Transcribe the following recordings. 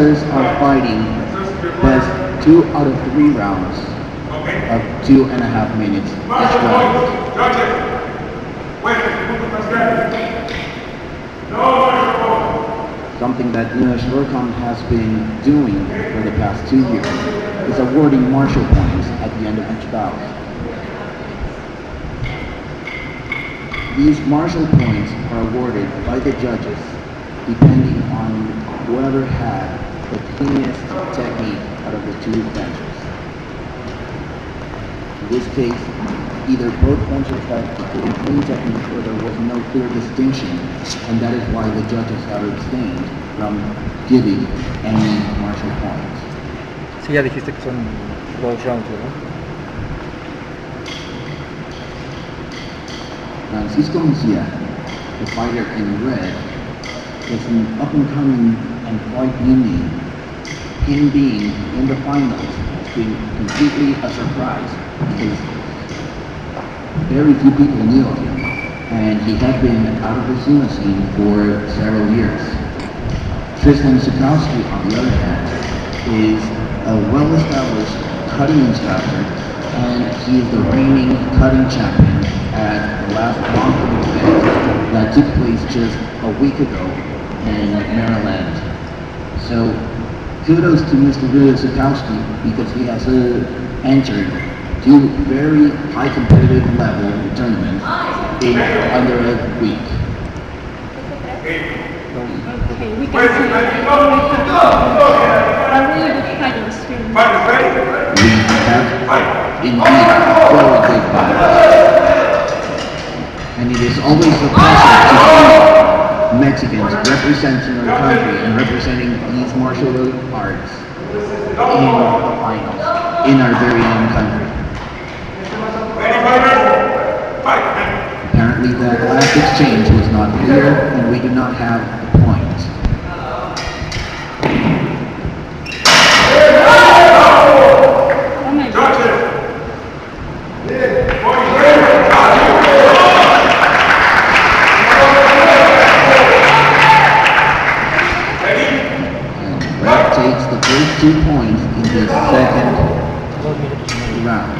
boxers are fighting best 2 out of 3 rounds of 2.5 minutes each round. Something that Schwertkampf has been doing for the past 2 years is awarding martial points at the end of each bout. These martial points are awarded by the judges depending on whoever had the cleanest technique out of the 2 benches. In this case, either both benches had a clean technique or there was no clear distinction, and that is why the judges have abstained from giving any martial points. Sí, ya dijiste que son 2 rounds, ¿verdad? Francisco Mejia, the fighter in red, is an up-and-coming and quite new name. Him being in the finals has been completely a surprise because very few people knew of him, and he had been out of the sumo scene for several years. Tristan Sikowski, on the other hand, is a well-established cutting instructor, and he is the reigning cutting champion at the last long event that took place just a week ago in Maryland. So kudos to Mr. Sikowski because he has entered 2 very high competitive level tournaments in under a week. Okay, we can see a really good fighters here. We have indeed very good fighters. And it is always a pleasure to see Mexicans representing our country and representing these martial arts in the finals in our very own country. Apparently the last exchange was not clear and we do not have a point. Oh my God. And Red takes the first 2 points in the second round.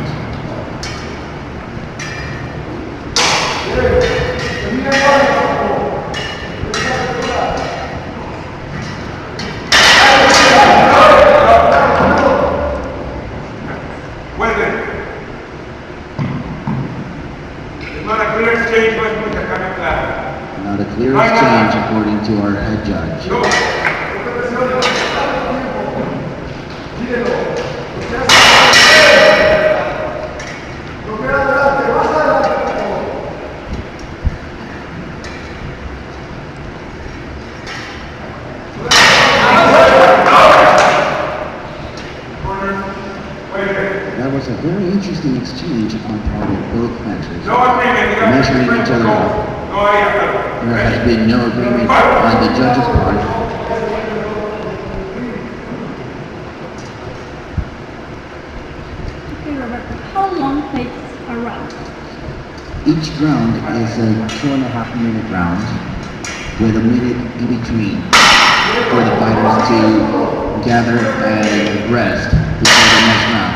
Not a clear exchange according to our head judge. That was a very interesting exchange on part of both benches, measuring each other up. There has been no agreement on the judge's part. Okay, Roberto, how long takes a round? Each round is a 2.5 minute round with a minute in between for the fighters to gather and rest before the next round.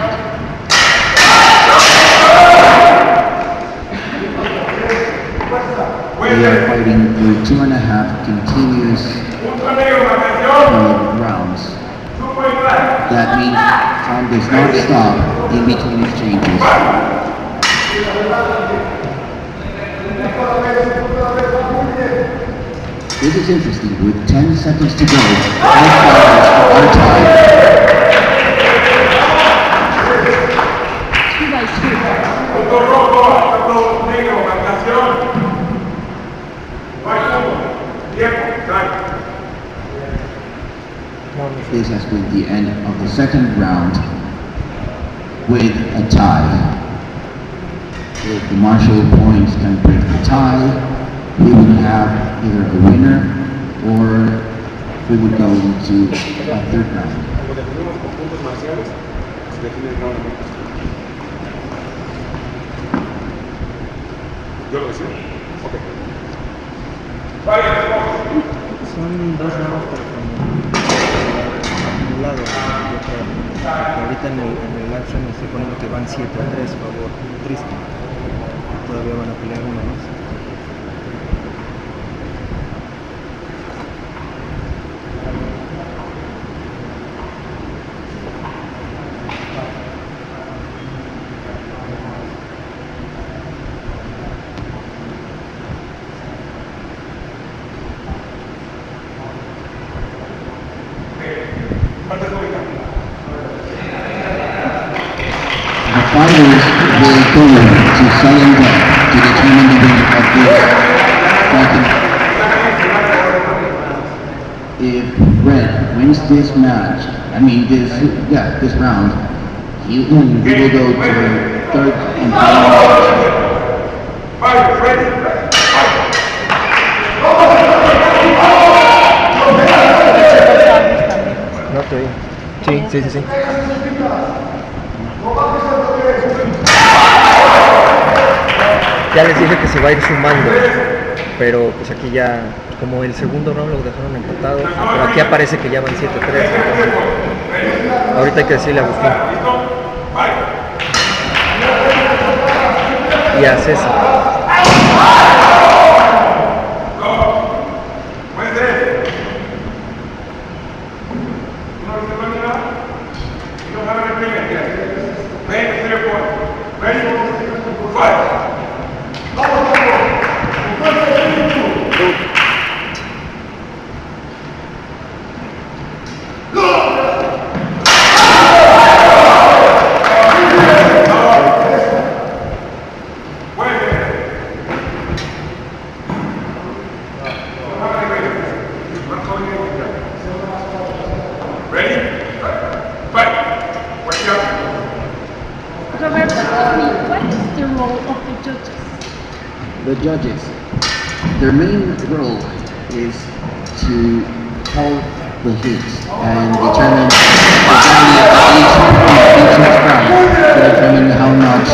We are fighting for 2.5 continuous rounds. That means time does not stop in between exchanges. This is interesting. With 10 seconds to go, both fighters are tied. 2 by 2. This has been the end of the second round with a tie. If the martial points can break the tie, we would have either a winner or we would go to a third round. Son 2 rounds, pero Ahorita en el livestream me estoy poniendo que van 7-3 favor triste. Todavía van a pelear uno más. Fighters will go to sudden death to determine the winner of this fight. If Red wins this match, this round, he will go to the third and final match. No te oí. Sí. Ya les dije que se va a ir sumando, pero pues aquí ya, como el segundo round lo dejaron empatado, pero aquí aparece que ya van 7-3, entonces ahorita hay que decirle a Agustín y a César. Roberto, tell me, what is the role of the judges? The judges, their main role is to call the hits and determine the value of each strike to determine how much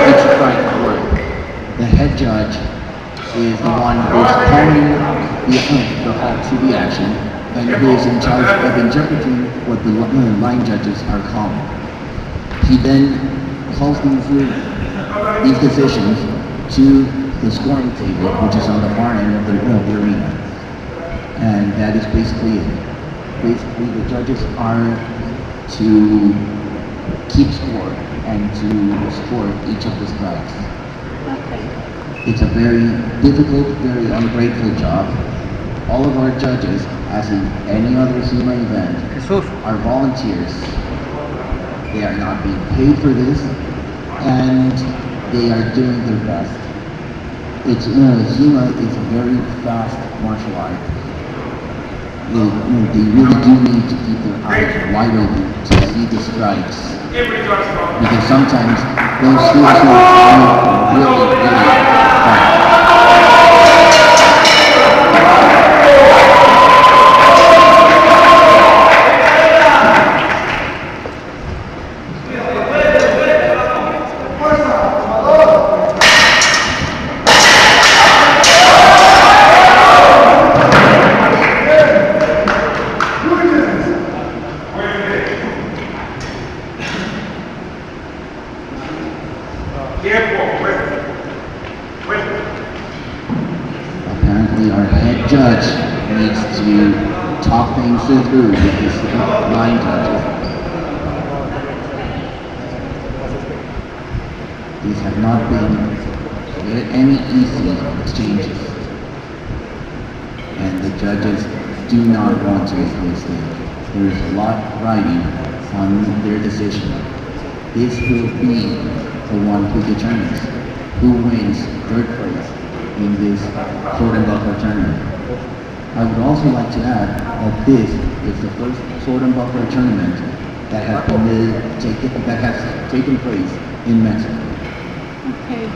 each strike worth. The head judge is the one who's calling the halt to the action and who is in charge of interpreting what the line judges are calling. He then calls these decisions to the scoring table, which is on the far end of the arena. And that is basically it. Basically, the judges are to keep score and to score each of the strikes. Okay. It's a very difficult, very ungrateful job. All of our judges, as in any other SEMA event, are volunteers. They are not being paid for this, and they are doing their best. SEMA is a very fast martial art. They really do need to keep their eyes wide open to see the strikes, because sometimes those skills are really fast. Apparently our head judge needs to talk things through with his line judges. These have not been any easy exchanges, and the judges do not want to make a mistake. There is a lot riding on their decision. This will be the one who determines who wins third place in this sword and buckler tournament. I would also like to add that this is the first sword and buckler tournament that has taken place in Mexico. Okay.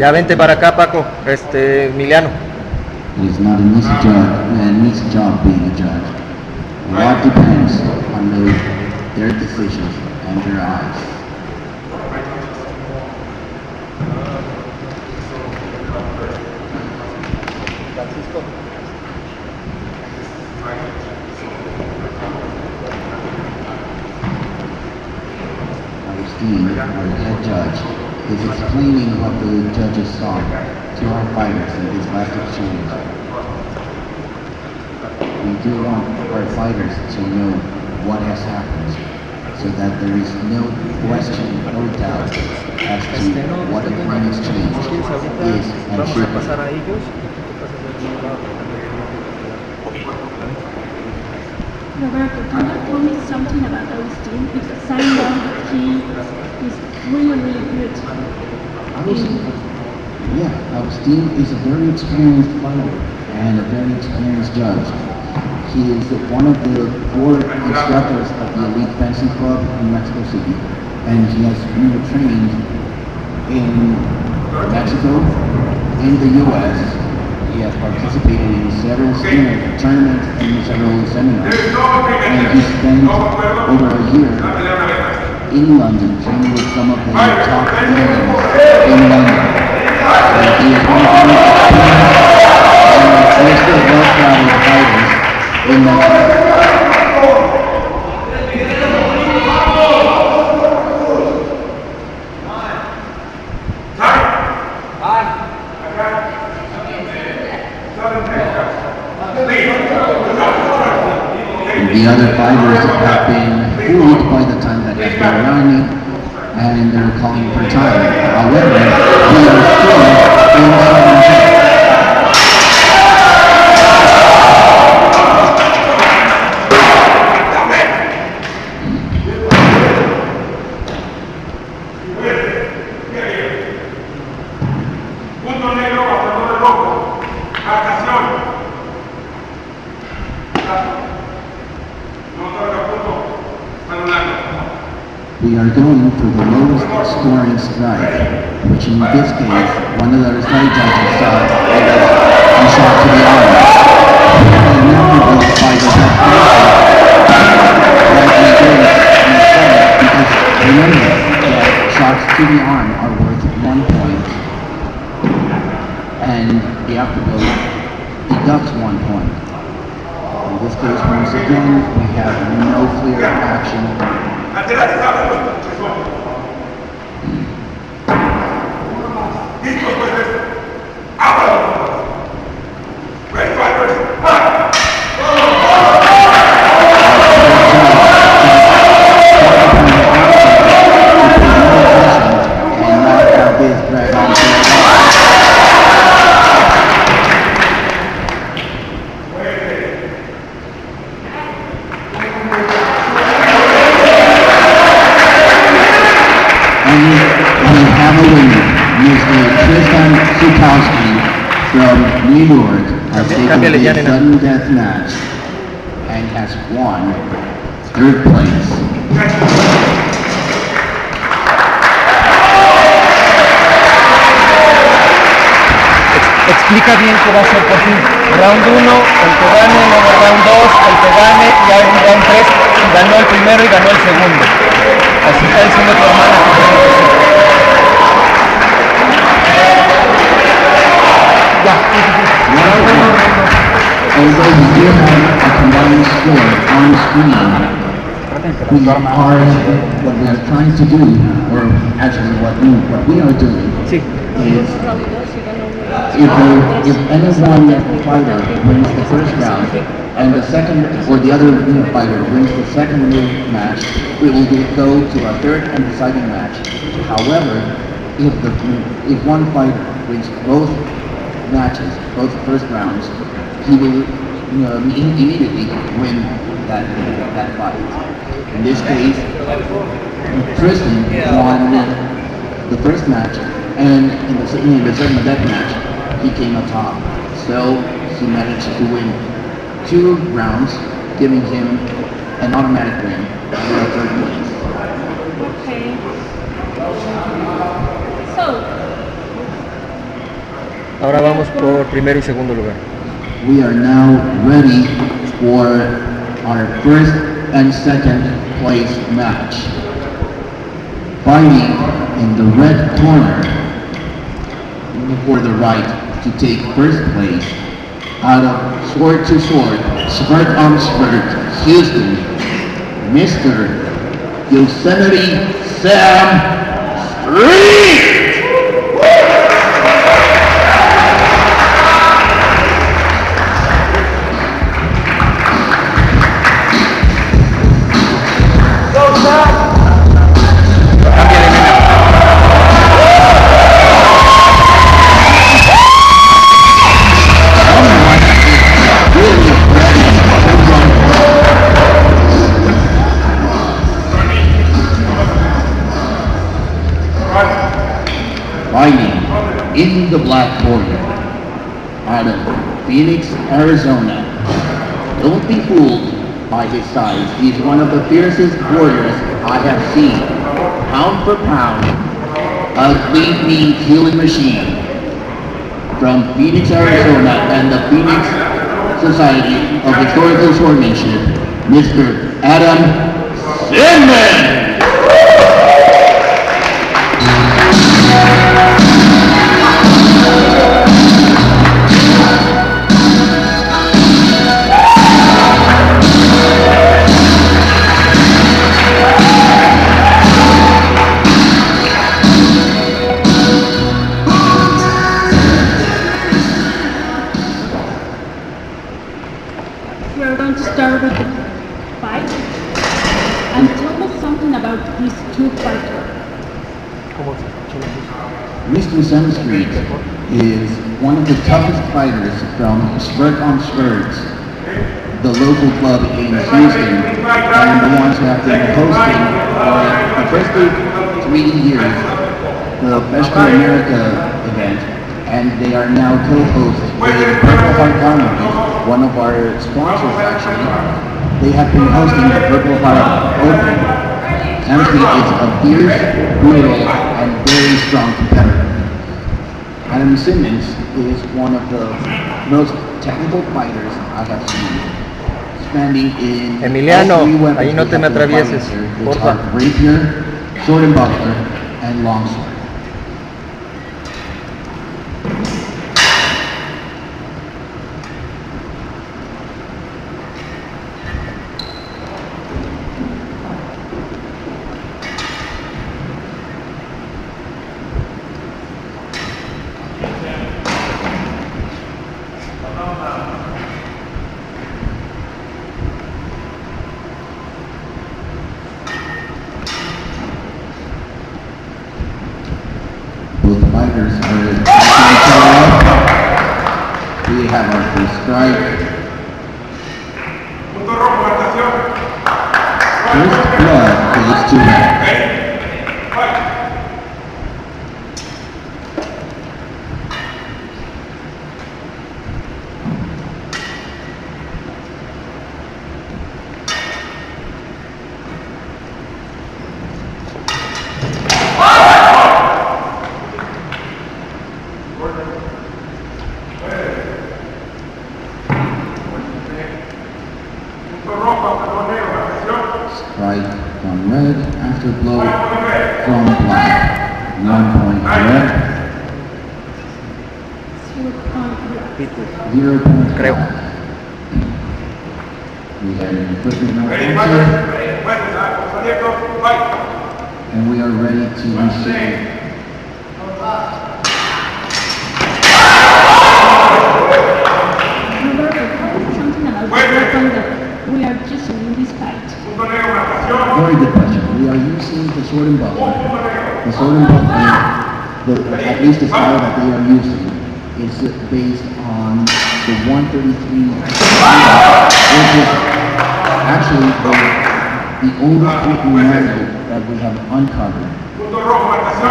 Ya vente para acá, Paco, Emiliano. It is not an easy job being a judge. A lot depends on their decisions and their eyes. Agustin, our head judge, is explaining what the judges saw to our fighters in this last exchange. We do want our fighters to know what has happened, so that there is no question or doubt as to what the crime exchange is and Vamos a should be. pasar a ellos y tú te pasas del otro lado. Roberto, can you tell me something about Agustin? Because I know that he is really, really good. Agustin is a very experienced fighter and a very experienced judge. He is one of the 4 instructors of the Elite Fencing Club in Mexico City, and he has been trained in Mexico, in the U.S. He has participated in several tournaments and several seminars, and he spent over a year in London training with some of the top names in London. He is one of the most experienced and most well-traveled fighters in Mexico. The other fighters have been fooled by the time that has been running, and they're calling for time. However, we are still in 7-10. We are going for the lowest scoring strike, which in this case, one of the strike judges saw it as a shot to the arm. And now the fighters have that he goes instead, because remember that shots to the arm are worth 1 point, and the aftergo deducts 1 point. In this case, once again, we have no clear action. From New York has taken the sudden death match and has won 3rd place. Explica bien qué va a ser por fin. Round 1, el que gane, luego round 2, el que gane, ya en round 3, ganó el primero y ganó el segundo. Así está diciendo tu hermana que tiene que ser. Although we do have a combined score on screen, what we are trying to do, or actually what we are doing, is if any one fighter wins the first round and the second, or the other fighter wins the second match, we will go to a 3rd and deciding match. However, if one fighter wins both matches, both first rounds, he will immediately win that fight. In this case, Tristan won the first match, and in the second death match, he came atop. So he managed to win 2 rounds, giving him an automatic win for the 3rd place. Okay. So, Ahora vamos por primero y segundo lugar. We are now ready for our first and second place match. Fighting in the red corner for the right to take first place out of sword to sword, Schwertkampf, Houston, Mr. Yosemite Sam Street! Fighting in the black corner out of Phoenix, Arizona. Don't be fooled by his size. He's one of the fiercest warriors I have seen. Pound for pound, a clean meat healing machine from Phoenix, Arizona and the Phoenix Society of Historical Swordmanship, Mr. Adam Simmons! We are going to start with the fight. And tell us something about these two fighters. Mr. Sam Street is one of the toughest fighters from Schwertkampf, the local club in Houston, and the ones who have been hosting for the first 3 years the Best in America event, and they are now co-hosts with Purple Heart Tournament, one of our sponsors actually. They have been hosting the Purple Heart Open. Sam Street is a fierce, brutal, and very strong competitor. Adam Simmons is one of the most technical fighters I have seen. Standing in Emiliano, all three weapons ahí no we te me have to fight atravieses, here, which porfa. are rapier, sword and buckler, and longsword. Both fighters are attacking each other. We have our first strike. First blood goes to red. Strike from red, after blow from black. 1 point red, 0 point Creo. black. We have an equipment malfunction, and we are ready to receive. Roberto, tell us something about the weapon that we are using in this fight. Very good question. We are using the sword and buckler. The sword and buckler, at least the style that they are using, is based on the 133, which is actually the oldest written manual that we have uncovered.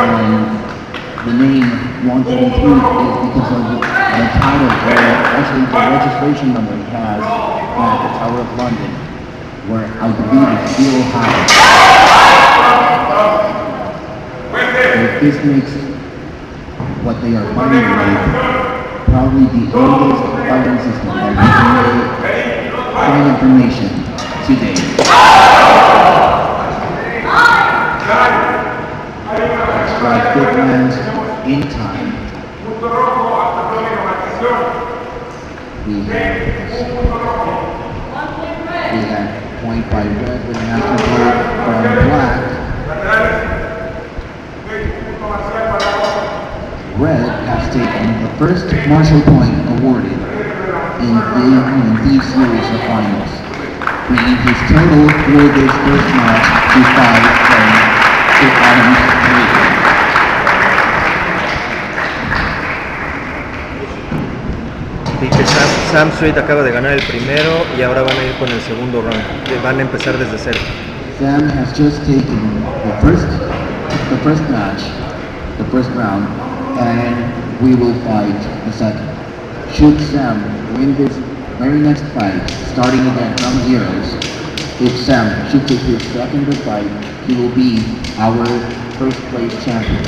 And the name 133 is because of the title, or actually the registration number it has at the Tower of London, where I believe it still happens. So this makes what they are fighting with probably the oldest fighting system that we can find information today. Strike big lands in time. We have point by red with an afterglow from black. Red has taken the first martial point awarded in these series of finals, bringing his total for this first match to 5 points to Adam's 3. Y que Sam Sweet acaba de ganar el primero y ahora van a ir con el segundo round. Van a empezar desde cero. Sam has just taken the first match, the first round, and we will fight the second. Should Sam win this very next fight, starting again from zeros, if Sam should take his second fight, he will be our first place champion.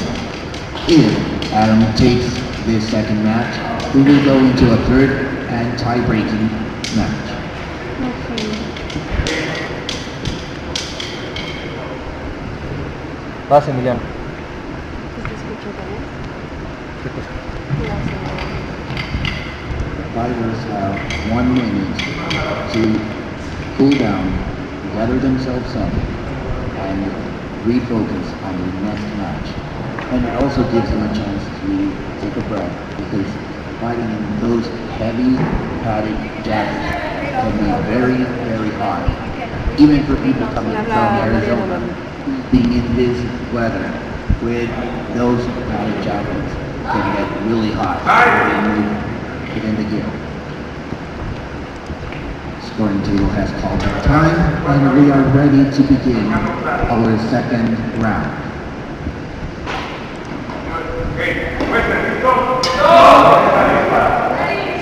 If Adam takes this second match, we will go into a third and tie-breaking match. Okay. Vas, Emiliano. ¿Te escucho también? ¿Qué cosa? Fighters have 1 minute to cool down, gather themselves up, and refocus on the next match. And it also gives them a chance to take a breath, because fighting in those heavy padded jackets can be very, very hard. Even for people coming from Arizona, being in this weather with those padded jackets can get really hot when you get in the gear. Scoring table has called their time, and we are ready to begin our second round.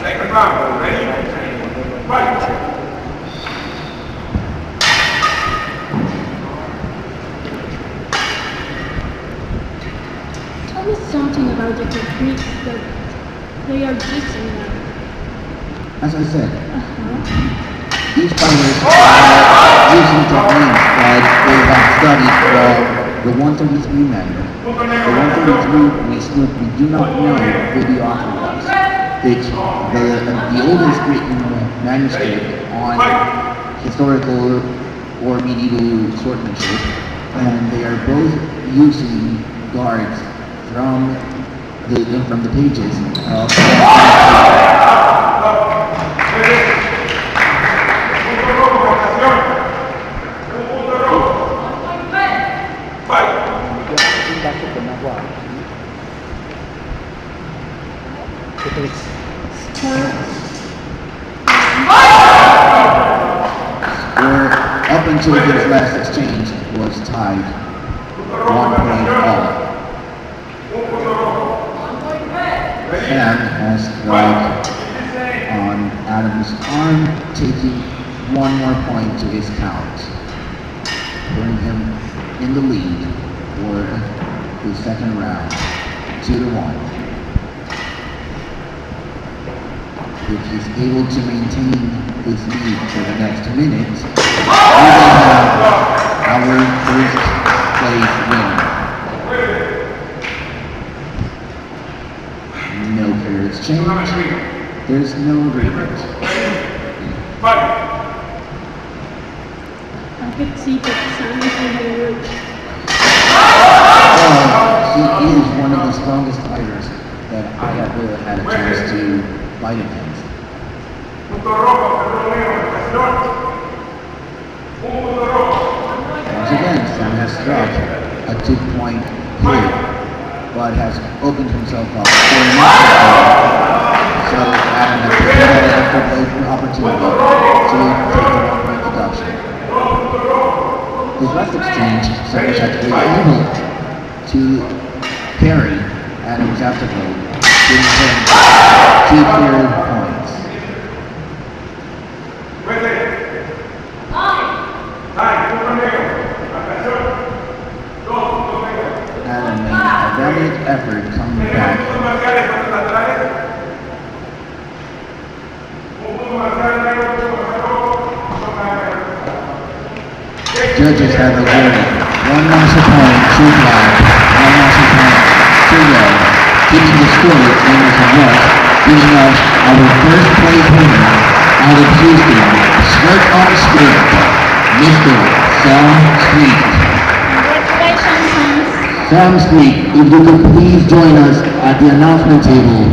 Second round, ready? Fight! Tell me something about the techniques that they are using now. As I said, Uh-huh. these fighters are using techniques that they have studied from the 133 manual. The 133 we do not know who the author was. It's the oldest written manuscript on historical or medieval swordsmanship, and they are both using guards from the pages of ¿Qué te dices? where up until this last exchange was tied 1 point all. Sam has struck on Adam's arm, taking 1 more point to his count, putting him in the lead for the second round, 2-1. If he's able to maintain this lead for the next minute, we will have our first place winner. No fair exchange. There's no agreement. I could see that Sam is really rich. He is one of the strongest fighters that I have ever had a chance to fight against. Once again, Sam has struck a 2-point lead, but has opened himself up for another so Adam has taken an opportunity to take a 1-point deduction. His last exchange, Sam was actually able to carry Adam's afterglow, giving him 2 clear points. Adam made a valiant effort coming back judges have awarded 1 master point to black, 1 master point to red, keeping the score famous and what, giving us our first place winner out of Houston, Schwertkampf, Mr. Sam Street. Congratulations, Sam Street, if you could please join us at the announcement table.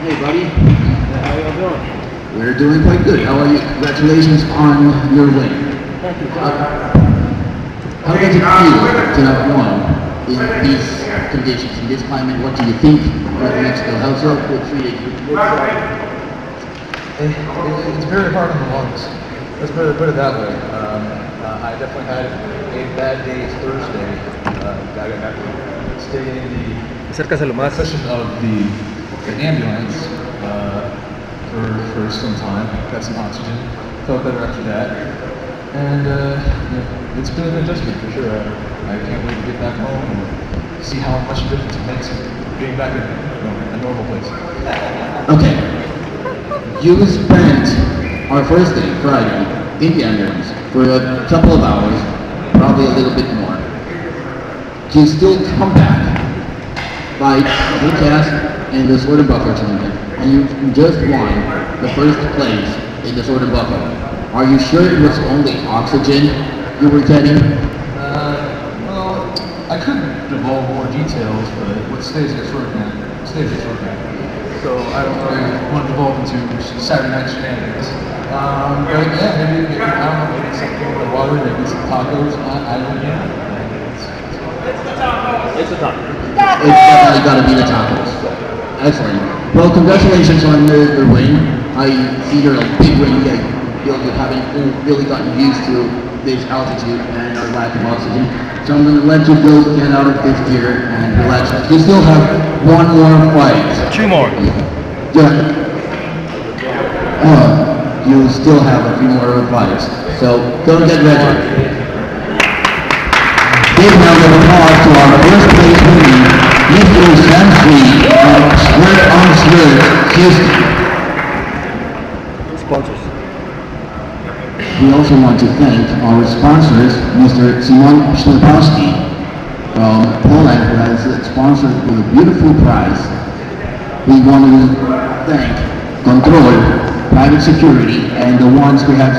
Hey buddy. How you all doing? We're doing quite good. How are you? Congratulations on your win. Thank you. How does it feel to have won in these conditions, in this climate? What do you think of Mexico? How's it treated you? It's very hard on the lungs. Let's put it that way. I definitely had a bad day Thursday. I got to stay in the Acércaselo más. session of the ambulance for some time. Got some oxygen. Felt better after that. And it's been an adjustment for sure. I can't wait to get back home and see how much difference it makes being back in a normal place. Okay. You spent our first day, Friday, in the ambulance for a couple of hours, probably a little bit more. You still come back, fight the cast in the Sword and Buckler tournament, and you just won the first place in the Sword and Buckler. Are you sure it was only oxygen you were getting? Well, I could divulge more details, but what stays at shorthand stays at shorthand. So I don't really want to divulge into Saturday night shenanigans. But yeah, maybe I don't know, maybe something in the water, maybe some tacos. I don't know. It's a top. It's definitely got to be the tacos. Excellent. Well, congratulations on your win. I see you're a big win. You haven't really gotten used to this altitude and the lack of oxygen. So I'm going to let you go get out of this gear and relax. You still have one more fight. 2 more. Yeah. You still have a few more fights. So go and get ready. Big round of applause to our first place winner, Mr. Sam Street of Schwertkampf, Houston. Sponsors. We also want to thank our sponsors, Mr. Simon Schlepowski from Poland, who has sponsored with a beautiful prize. We want to thank Control, Private Security, and the ones who have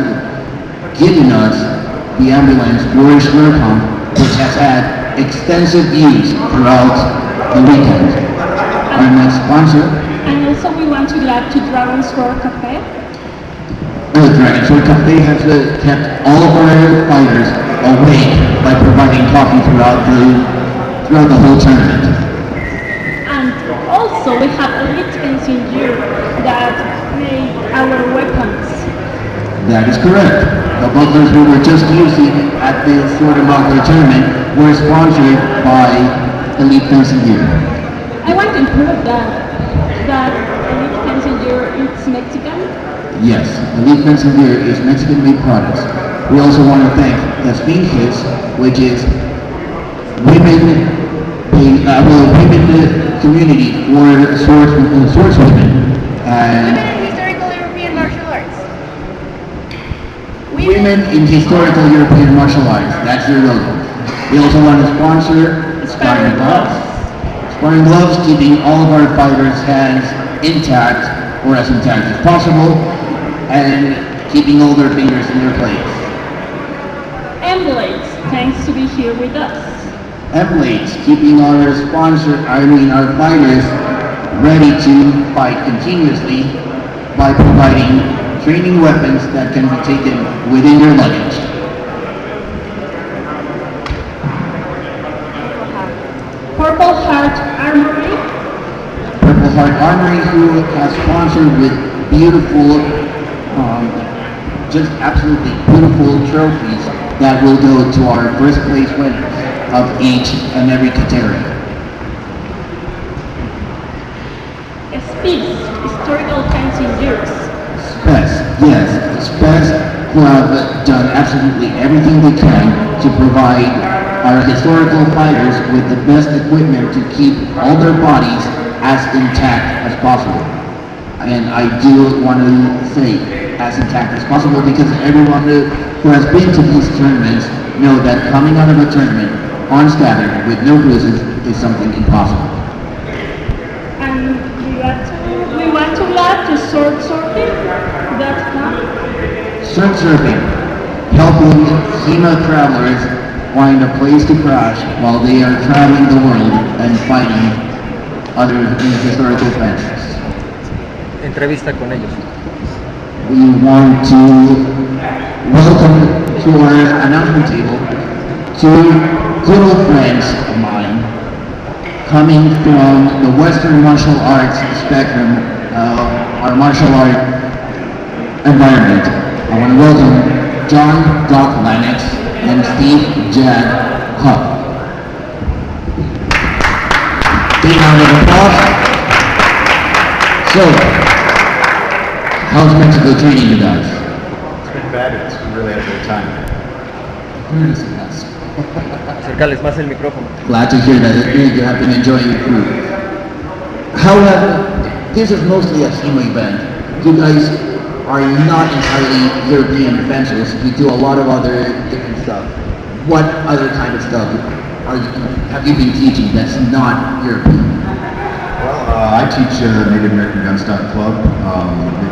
given us the ambulance for Schwertkampf, which has had extensive use throughout the weekend. Our next sponsor, And also we want to glad to Dragon Sword Cafe. the Dragon Sword Cafe has kept all of our fighters awake by providing coffee throughout the whole tournament. And also we have elite fencing gear that made our weapons. That is correct. The bucklers we were just using at the Sword and Buckler tournament were sponsored by Elite Fencing Gear. I want to improve that elite fencing gear is Mexican. Yes, Elite Fencing Gear is Mexican-made products. We also want to thank the Sphinxes, which is women community for swordswomen. And Women in historical European martial arts. Women in Historical European Martial Arts. That's your logo. We also want to sponsor Sparring Gloves. Sparring Gloves, keeping all of our fighters' hands intact, or as intact as possible, and keeping all their fingers in their place. Blades, thanks to be here with us. Blades, keeping our fighters ready to fight continuously by providing training weapons that can be taken within your luggage. Purple Heart Armory. Purple Heart Armory, who has sponsored with beautiful, just absolutely beautiful trophies that will go to our first place winners of each and every category. Speeds, historical fencing gears. Spes, who have done absolutely everything they can to provide our historical fighters with the best equipment to keep all their bodies as intact as possible. And I do want to say as intact as possible because everyone who has been to these tournaments know that coming out of a tournament unscattered with no bruises is something impossible. And we want to add to sword surfing. That's not. Sword surfing, helping HEMA travelers find a place to crash while they are traveling the world and fighting other historical fences. Entrevista con ellos. We want to welcome to our announcement table two good old friends of mine coming from the Western martial arts spectrum of our martial art environment. I want to welcome John Doc Lennox and Steve Jad Huff. Big round of applause. So, how's Mexico treating you guys? It's been bad, it's really had a good time. Food is a mess. Acercarles más el micrófono. Glad to hear that you have been enjoying your food. However, this is mostly a HEMA event. You guys are not entirely European fencers. You do a lot of other different stuff. What other kind of stuff have you been teaching that's not European? Well, I teach Native American Gun Stock Club.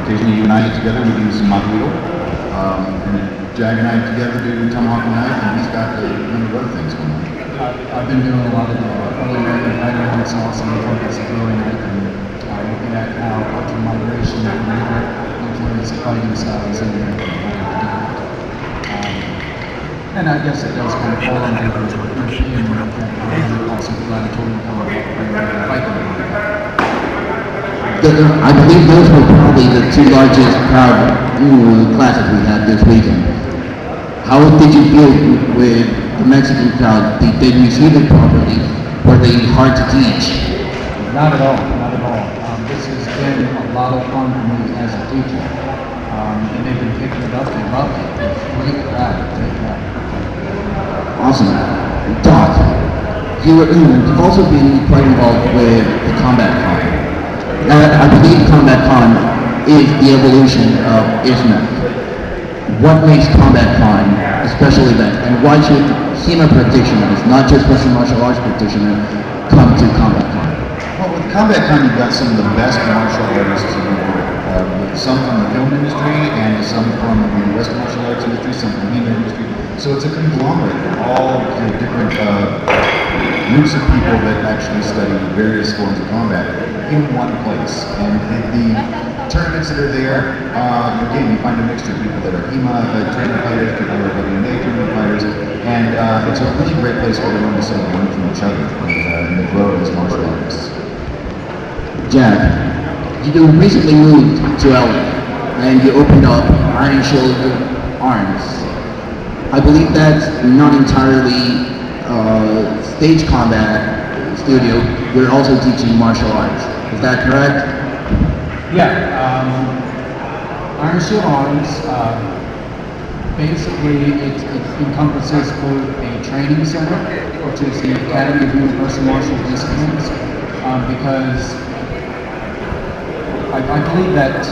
Occasionally you and I get together, we do some maguiro. And then Jag and I together do tomahawk and knife, and he's got a number of other things going on. I've been doing a lot of early American fighting arts and also the focus of growing it and looking at how cultural migration influences fighting styles in American and I guess it does kind of fall under European and also gladiatorial fighting. I believe those were probably the two largest crowd classes we had this weekend. How did you feel with the Mexican crowd? Did they receive it properly? Were they hard to teach? Not at all, not at all. This has been a lot of fun for me as a teacher. And they've been picking it up, they love it. It's a great crowd, great crowd. Awesome. Doc, you've also been quite involved with the Combat Con. I believe Combat Con is the evolution of ISMA. What makes Combat Con a special event, and why should HEMA practitioners, not just Western martial arts practitioners, come to Combat Con? Well, with Combat Con, you've got some of the best martial artists in the world. Some from the film industry, and some from the Western martial arts industry, some from the HEMA industry. So it's a conglomerate of all different groups of people that actually study various forms of combat in one place. And the tournaments that are there, again, you find a mixture of people that are HEMA trained fighters, people that are WNA trained fighters, and it's a really great place for everyone to sort of learn from each other and to grow as martial artists. Jack, you recently moved to LA, and you opened up Iron Shoulder Arms. I believe that's not entirely stage combat studio. You're also teaching martial arts. Is that correct? Yeah, Iron Shield Arms, basically it encompasses both a training center, which is the Academy of Universal Martial Disciplines, because I believe that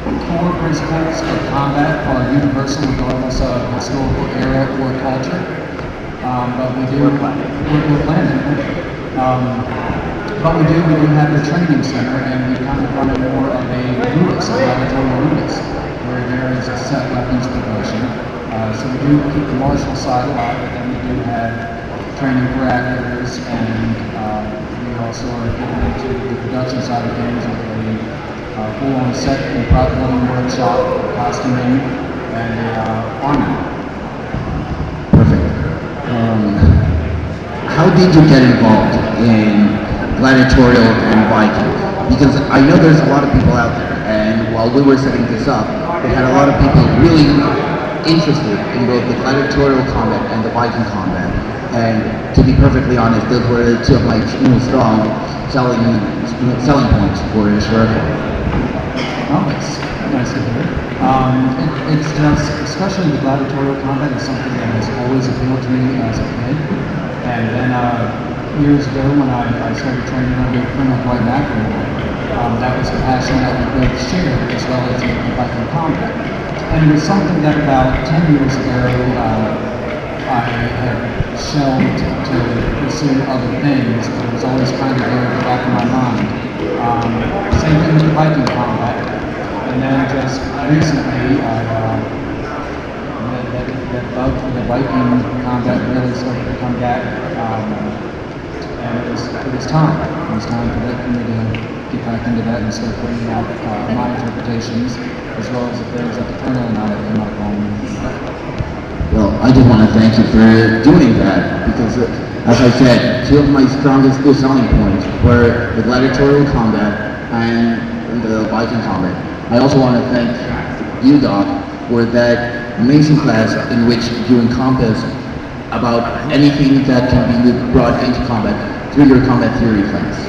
core principles of combat are universal regardless of historical era or culture. But we're planning. But we do have the training center, and we kind of run it more of a Ludus, a laboratory Ludus, where there is a set weapons progression. So we do keep the martial side alive, but then we do have training for actors, and we also are getting into the production side of things with a full-on set and prop building workshop, costuming, and armament. Perfect. How did you get involved in gladiatorial and Viking? Because I know there's a lot of people out there, and while we were setting this up, we had a lot of people really interested in both the gladiatorial combat and the Viking combat. And to be perfectly honest, those were two of my strong selling points for Schwertkampf. Oh, that's nice to hear. It's just, especially the gladiatorial combat is something that has always appealed to me as a kid. And then years ago when I started training under Colonel Dwight McEnroe. That was a passion that we both shared as well as in Viking combat. And it was something that about 10 years ago I had shelved to pursue other things, but it was always kind of there in the back of my mind. Same thing with Viking combat. And then just recently, that bug for the Viking combat really started to come back. And it was time. It was time for me to get back into that and start putting out my interpretations, as well as the things that the Colonel and I have come up on. Well, I just want to thank you for doing that, because as I said, two of my strongest selling points were the gladiatorial combat and the Viking combat. I also want to thank you, Doc, for that amazing class in which you encompass about anything that can be brought into combat through your combat theory class.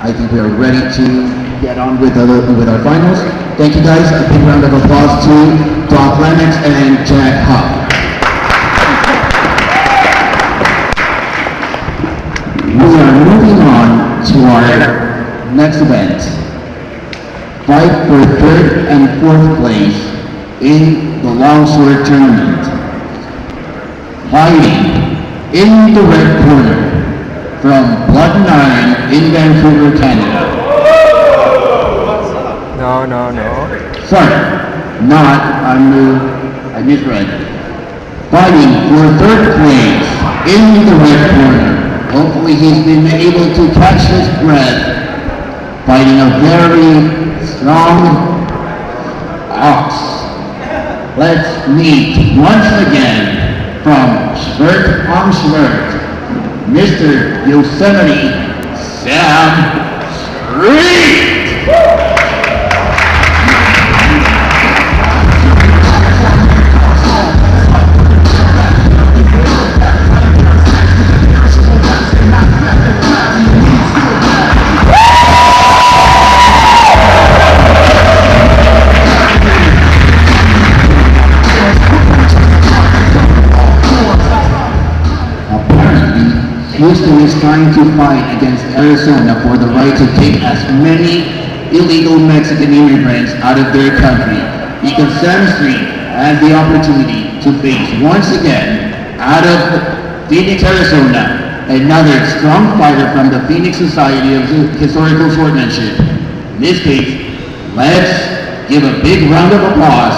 I think we are ready to get on with our finals. Thank you guys. A big round of applause to Doc Lennox and Jack Huff. We are moving on to our next event. Fight for third and fourth place in the longsword tournament. Fighting in the red corner from Blood and Iron in Vancouver, Canada. No. Sorry, I misread. Fighting for third place in the red corner. Hopefully he's been able to catch his breath. Fighting a very strong ox. Let's meet once again from Schwertkampf, Mr. Yosemite Sam Street! Houston is trying to fight against Arizona for the right to take as many illegal Mexican immigrants out of their country, because Sam Street has the opportunity to face once again, out of Phoenix, Arizona, another strong fighter from the Phoenix Society of Historical Swordsmanship. In this case, let's give a big round of applause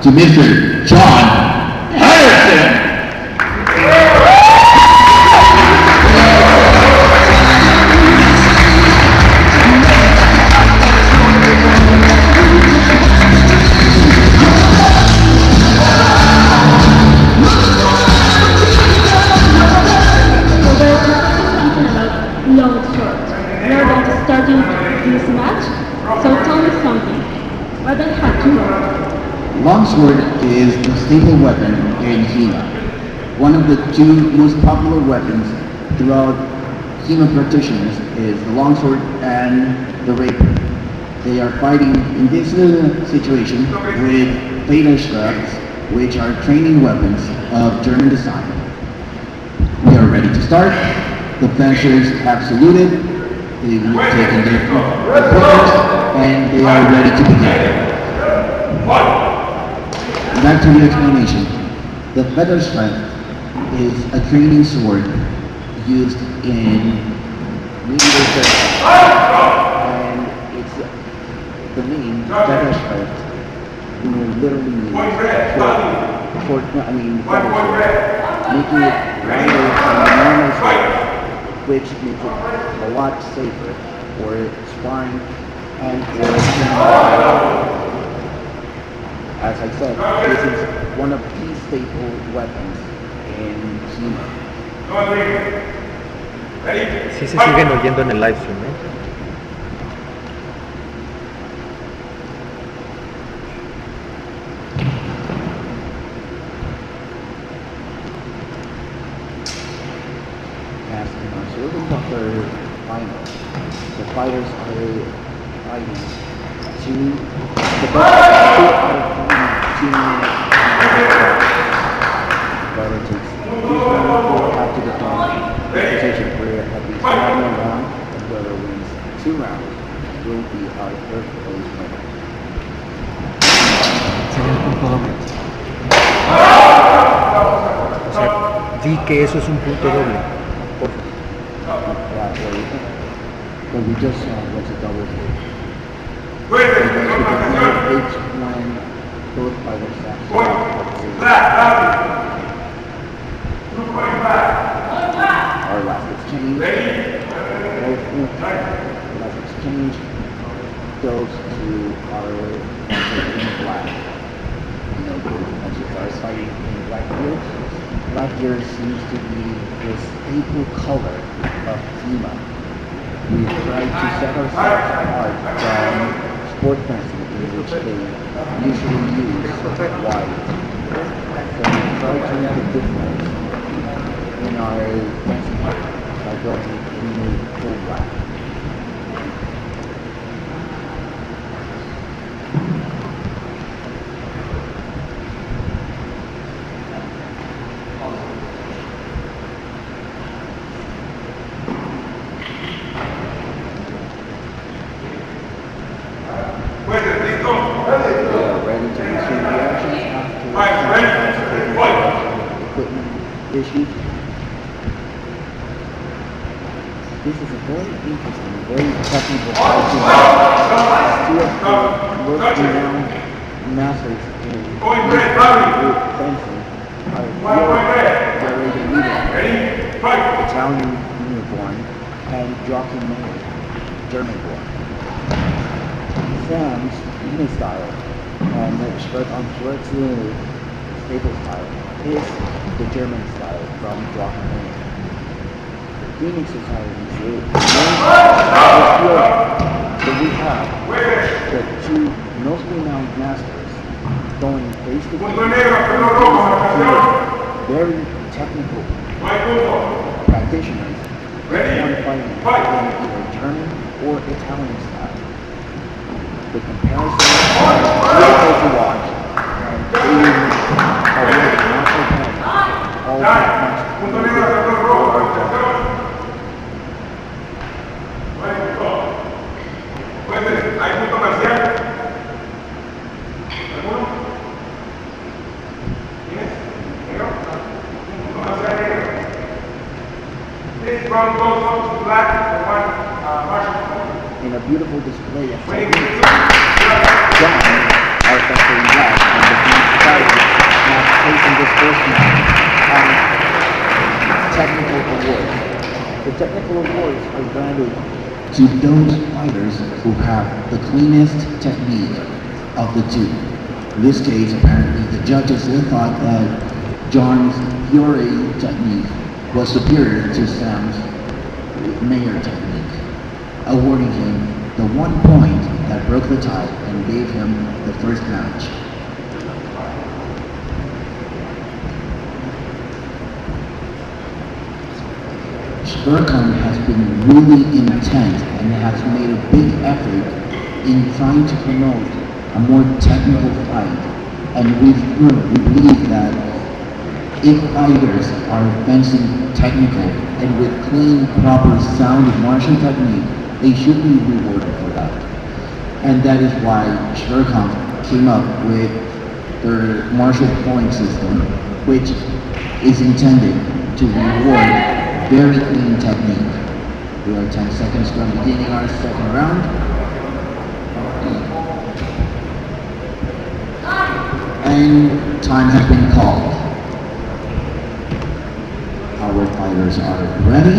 to Mr. John Harrison! Longsword is the staple weapon in HEMA. One of the two most popular weapons throughout HEMA practitioners is the longsword and the rapier. They are fighting in this situation with Federschrifts, which are training weapons of German design. We are ready to start. The fencers have saluted, they've taken their equipment, and they are ready to begin. Back to the explanation. The Federschrift is a training sword used in medieval Germany, and it's the name Federschrift literally means making it lighter than a normal sword, which makes it a lot safer for sparring and for as I said, this is one of the staple weapons in HEMA. Sí se siguen oyendo en el livestream, ¿eh? As in our Silver Buckler final, the fighters are fighting to the best fighter takes 2 rounds to have to defend the position for final round, and whoever wins 2 rounds will be our third place winner. Sería un punto doble. O sea, di que eso es un punto doble. Yeah, but we just saw what's a double hit. Fuerte, Because control la when presión. it's when both fighters have Point. Black, rápido. 2.5. our last exchange, Ready? last exchange goes to our puncher in black. You know, the punches are fighting in black gear. Black gear seems to be the staple color of FEMA. We try to set ourselves apart from sport fencing, in which they usually use white. So we try to make a difference in our fencing by going in full black. Fuerte, listo. We are ready to resume the actions after Right, ready. Fight. equipment issues. This is a very interesting, very technical fight. Two of the most renowned masters in Point red, rápido. fencing are Point red. Medina, Ready? Fight. Italian unicorn, and Joachim Mayer, German born. Sam's Medina style and Schwertkampf staple style is the German style from Joachim Mayer. Phoenix Society's main field that we have the two most renowned masters going face to Punto face, negro, pelo rojo, marcación. very technical No hay punto. practitioners, Ready? one fighting in Fight. either German or Italian style. The comparison is beautiful to watch, and they are really not okay. All that much Punto negro, pelo rojo, marcación. No hay punto. Fuerte, ¿hay punto marcial? ¿Alguno? ¿Tienes? ¿Negro? Punto marcial negro. This round goes up to black for one martial point. in a beautiful display of Ready? technique. John, our factory black, and the Phoenix Society now placing this first match on technical awards. The technical awards are granted To those fighters who have the cleanest technique of the two. In this case, apparently the judges thought that John's Fury technique was superior to Sam's Mayer technique, awarding him the 1 point that broke the tie and gave him the first match. Schwertkampf has been really intent and has made a big effort in trying to promote a more technical fight. And we believe that if fighters are fencing technical and with clean, proper, sound martial technique, they should be rewarded for that. And that is why Schwertkampf came up with their martial point system, which is intended to reward very clean technique. We are 10 seconds from beginning our second round. And time has been called. Our fighters are ready.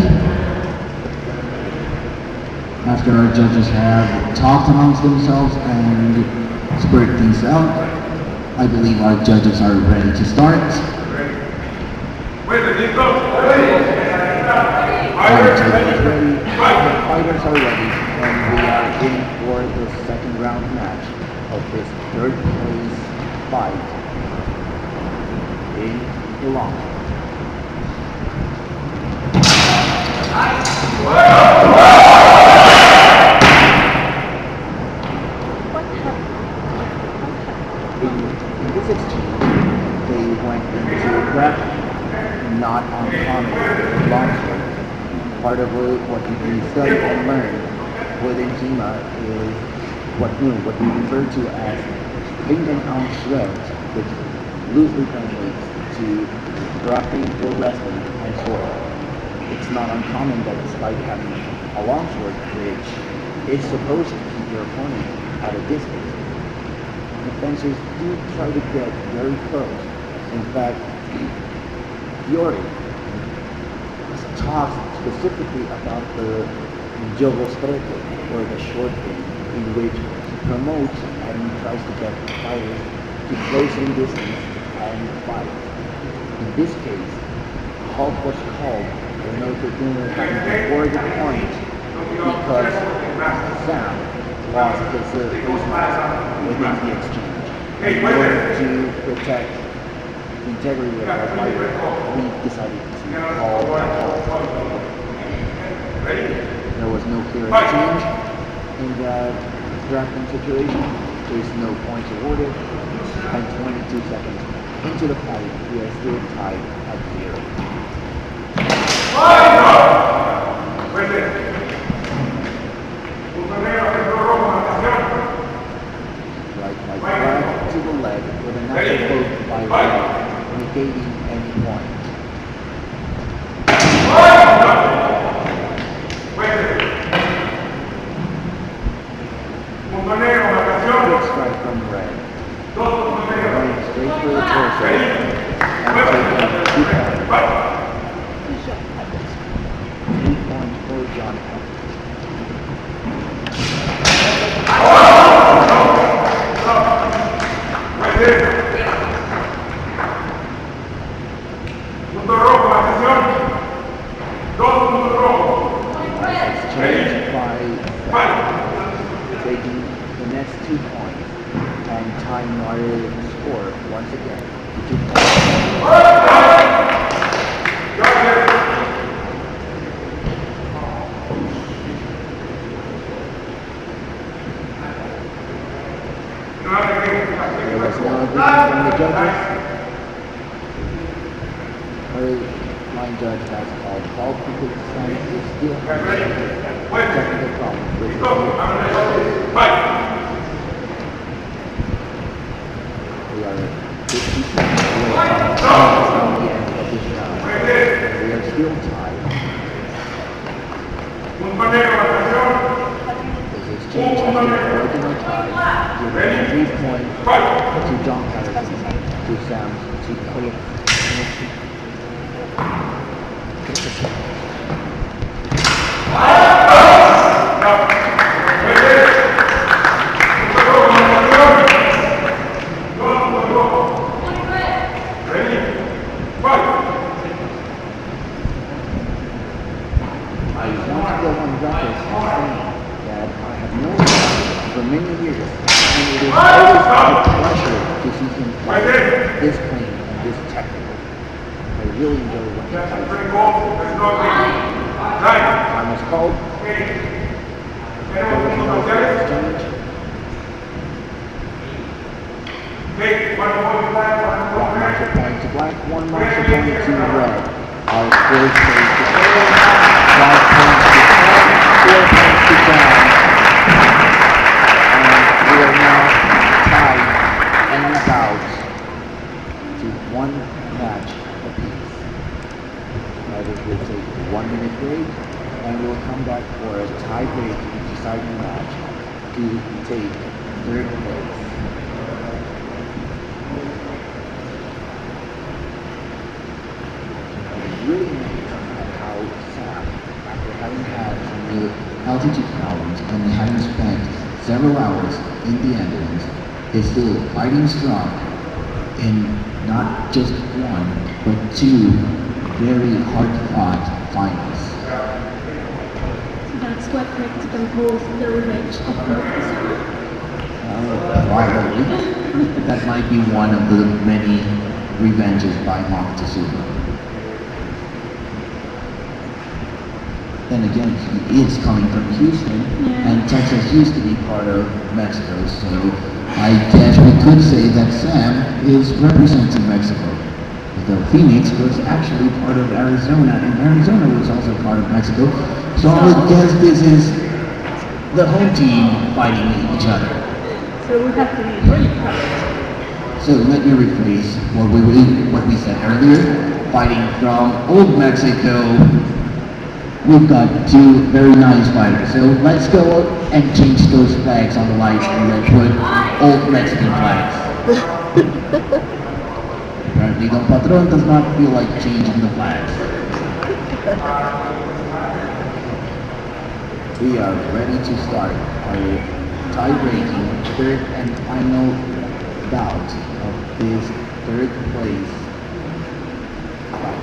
After our judges have talked amongst themselves and spread things out, I believe our judges are ready to start. Fuerte, listo. Ready? Our judges is ready, the fighters are ready, and we are in for the second round match of this third place fight in the long. In this exchange, they went into prep, not uncommon longsword. Part of what learned within HEMA is what we refer to as Kingdom Schwert, which loosely translates to grappling or wrestling and sword. It's not uncommon that despite having a longsword, which is supposed to keep your opponent at a distance, the fencers do try to get very close. In fact, Fiore talks specifically about the gioco stretto, or the short game, in which he promotes and tries to get fighters to close in distance and fight. In this case, halt was called for no particular having to score the point because Sam lost his face mask within the exchange. In order to protect the integrity of our fighter, we decided to call a halt. There was no clear exchange in that drafting situation. There's no points awarded, and 22 seconds into the fight, we are still tied at 0. Right flag to the leg with a natural poke by leg, negating any point. Good strike from red. Running straight for the torso and taking 2 points. 3 points for John Hunt. Exchanged by taking the next 2 points and tying Mario score once again to 2 points. There was no agreement from the judges. Our line judge has called halt because Sam is still having technical problems with his We are 50 seconds away from the end of this round. We are still tied. This exchange has been broken or tied, giving 3 points to John Patterson, to Sam's 2 points. I want to go on record as saying that I have known him for many years, and it is always a pleasure to see him play this clean and this technical. I really enjoy what he fights. Time was called. There was no exchange. One marshal point to black, one marshal point to red. Our score stays the same. 5 points to Sam, 4 points to John. And we are now tied and about to 1 match apiece. Fighters will take a 1-minute break and we'll come back for a tie-break deciding match to take 3rd place. Really amazed at how Sam, after having had some altitude problems and having spent several hours in the ambulance, is still fighting strong in not just 1, but 2 very hard-fought finals. That's what Mexico calls the revenge of Moctezuma. Probably. That might be one of the many revenges by Moctezuma. Then again, he is coming from Houston, and Texas used to be part of Mexico, so I guess we could say that Sam is representing Mexico. Though Phoenix was actually part of Arizona, and Arizona was also part of Mexico, so I would guess this is the home team fighting each other. So we have to be really proud. So let me rephrase what we said earlier. Fighting from Old Mexico, we've got two very nice fighters. So let's go and change those flags on the lights and then put Old Mexican flags. Apparently Don Patron does not feel like changing the flags. We are ready to start our tie-breaking third and final bout of this third place fight.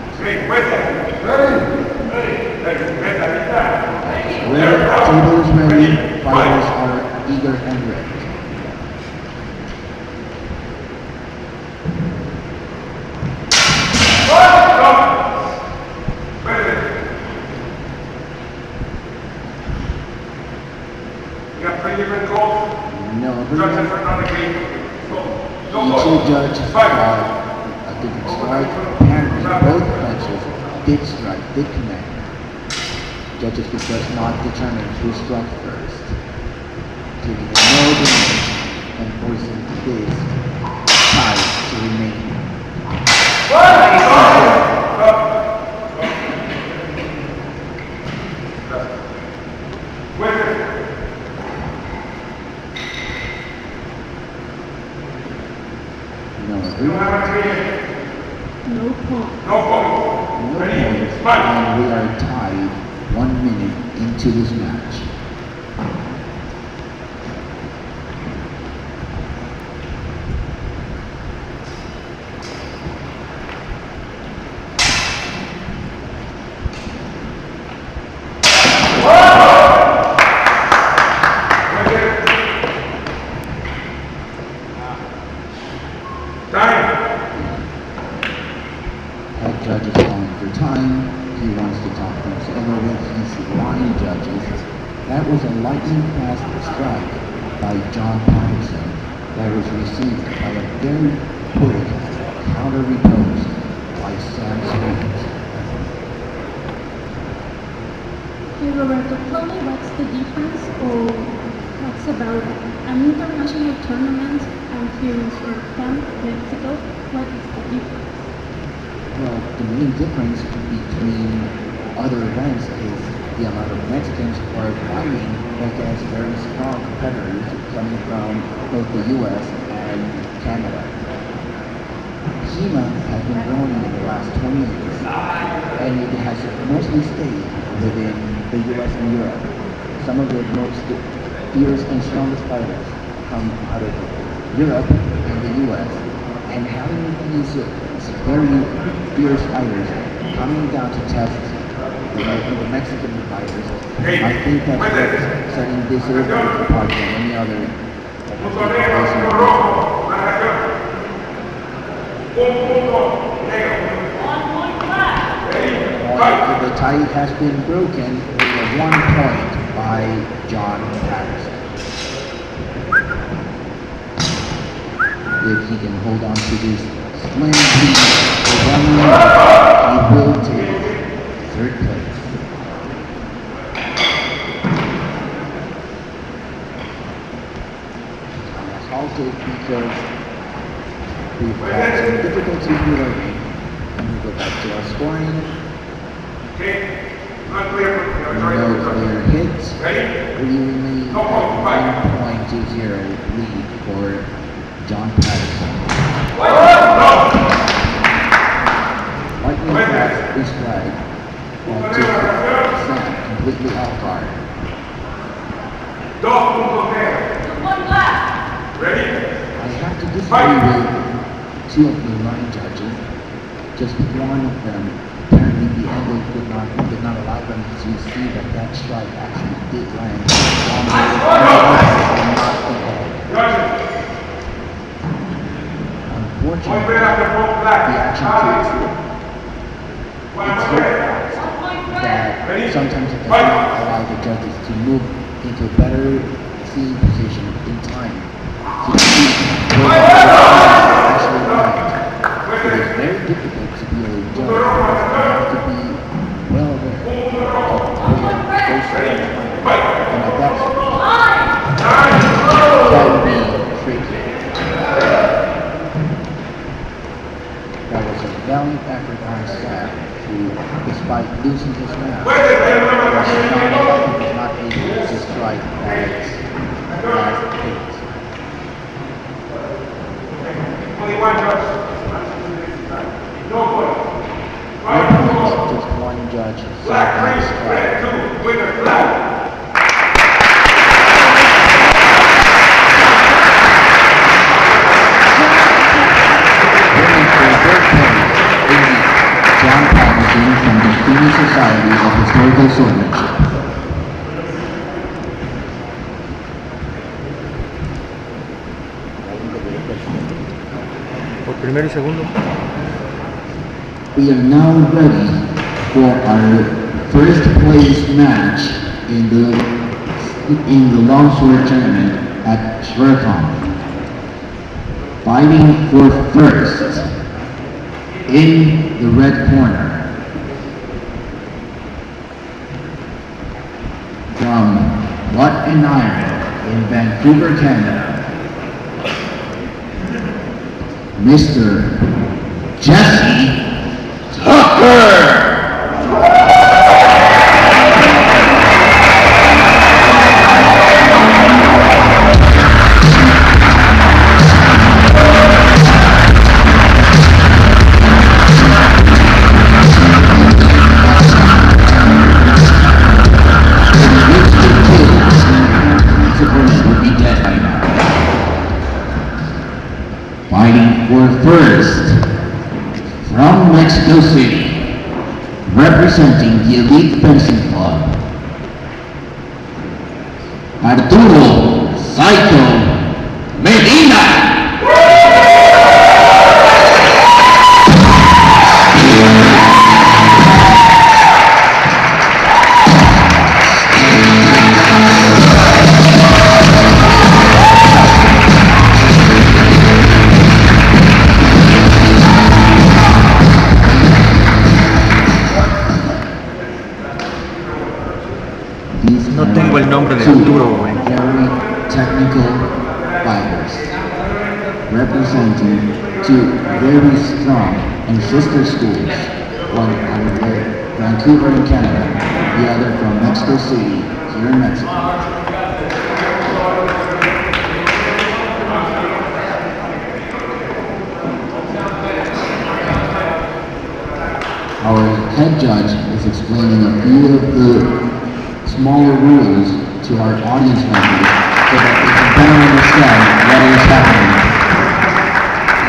Where table is ready, fighters are eager and ready. No agreement. Each judge saw a different strike. Apparently, both punches did strike, did connect. Judges could just not determine who struck first, giving them no advantage and forcing this tie to remain. No agreement. No point. No points, and we are tied 1 minute into this match. Head judge is calling for time. He wants to talk things over with his line judges. That was a lightning fast strike by John Patterson that was received by a very quick counter repose by Sam Swift. Hey Roberto, tell me what's the difference or what's about an international tournament and here in Schwertkampf, Mexico? What is the difference? Well, the main difference between other events is the amount of Mexicans who are fighting against very strong competitors coming from both the US and Canada. HEMA has been growing in the last 20 years, and it has mostly stayed within the US and Europe. Some of the most fierce and strongest fighters come out of Europe and the US, and having these very fierce fighters coming down to test the Mexican fighters, I think that's what's setting this event apart from any other the tie has been broken with 1 point by John Patterson. If he can hold on to this slim lead for 1 minute, he will take third place. I have halted because we've had some difficulties with our game, and we go back to our scoring. No clear hits. We remain at 1.20 lead for John Patterson. Lightning fast is flag while took Sam completely off guard. I have to disagree with 2 of the line judges. Just one of them, apparently the angle did not allow them to see that strike actually did land on the and not the head. Unfortunately, the action takes it's so fast that sometimes it does not allow the judges to move into a better seeing position in time to see where the actually land. It is very difficult to be a judge because you have to be well aware of where those strikes land. And at that fight as last 8. Only one judge. No point. Just one judge. Black 3, red 2, winner flag. John Patterson from the Phoenix Society of Historical Swordsmanship. Por primero y segundo. We are now ready for our first place match in the longsword tournament at Schwertkampf. Fighting for first in the red corner from What and Iron in Vancouver, Canada, Mr. Jesse Tucker! Fighting for first from Mexico City, representing the Elite Fencing Club, Arturo Medina. No tengo el nombre de Arturo, güey. Very technical fighters, representing two very strong and sister schools, one out of Vancouver in Canada, the other from Mexico City, here in Mexico. Our head judge is explaining a few of the smaller rules to our audience members so that they can better understand what is happening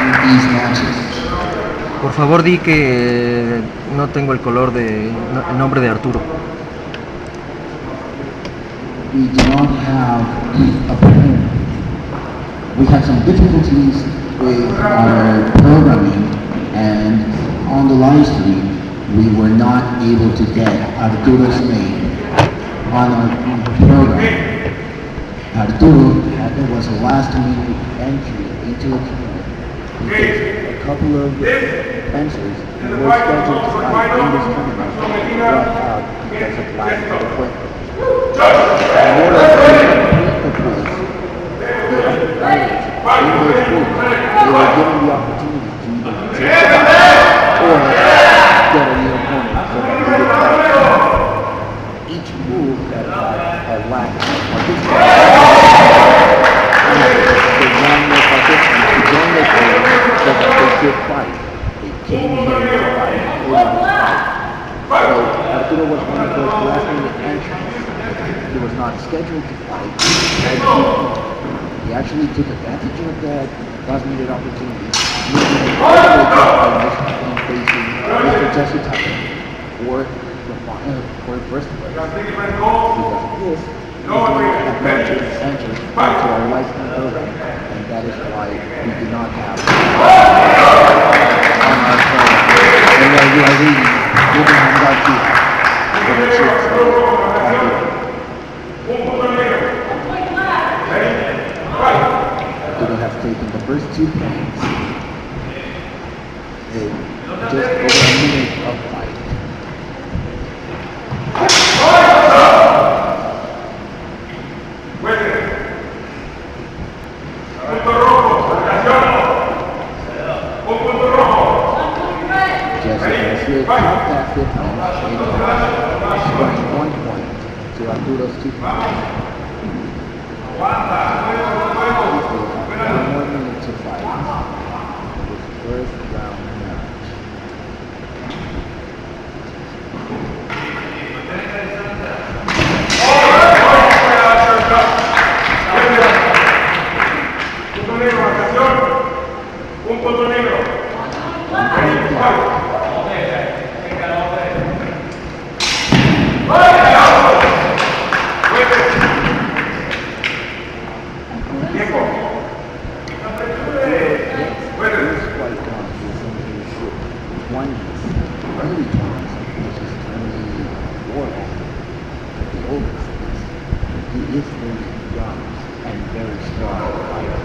in these matches. Por favor, di que no tengo el el nombre de Arturo. We do not have we had some difficulties with our programming, and on the live stream we were not able to get Arturo's name on our program. Arturo was a last-minute entry into the tournament because a couple of fencers who were scheduled to fight in this tournament dropped out because of lack of equipment. In order to complete the quiz, the other fighters in those groups, they were given the opportunity to either take the fight or get a new opponent so that they would fight. Each move that had lack of participants. They wanted more participants to join their team so that they could fight. They came here to fight. They wanted to fight. So Arturo was one of those last minute entrants. He was not scheduled to fight. He actually took advantage of that last minute opportunity, moving all the way to facing Mr. Jesse Tucker for the first place. Because of this, we have managed to enter into our lifetime program, and that is why we do not have on our program. And now you are reading Abraham García, the chiefs of Arturo has taken the first 2 points in just over a minute of fight. Jesse topped that 5th round, scoring 1 point to Arturo's 2 points. graceful runs and very strong fighter.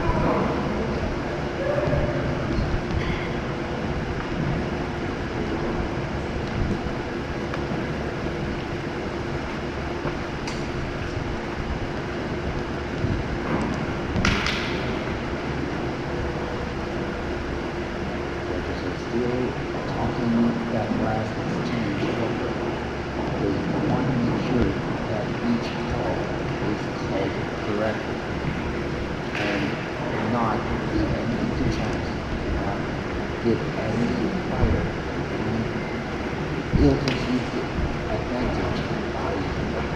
Still talking that last exchange over. They want to make sure that each call is called correctly and not leave any empty chance, not give any fighter any ill-conceived advantage by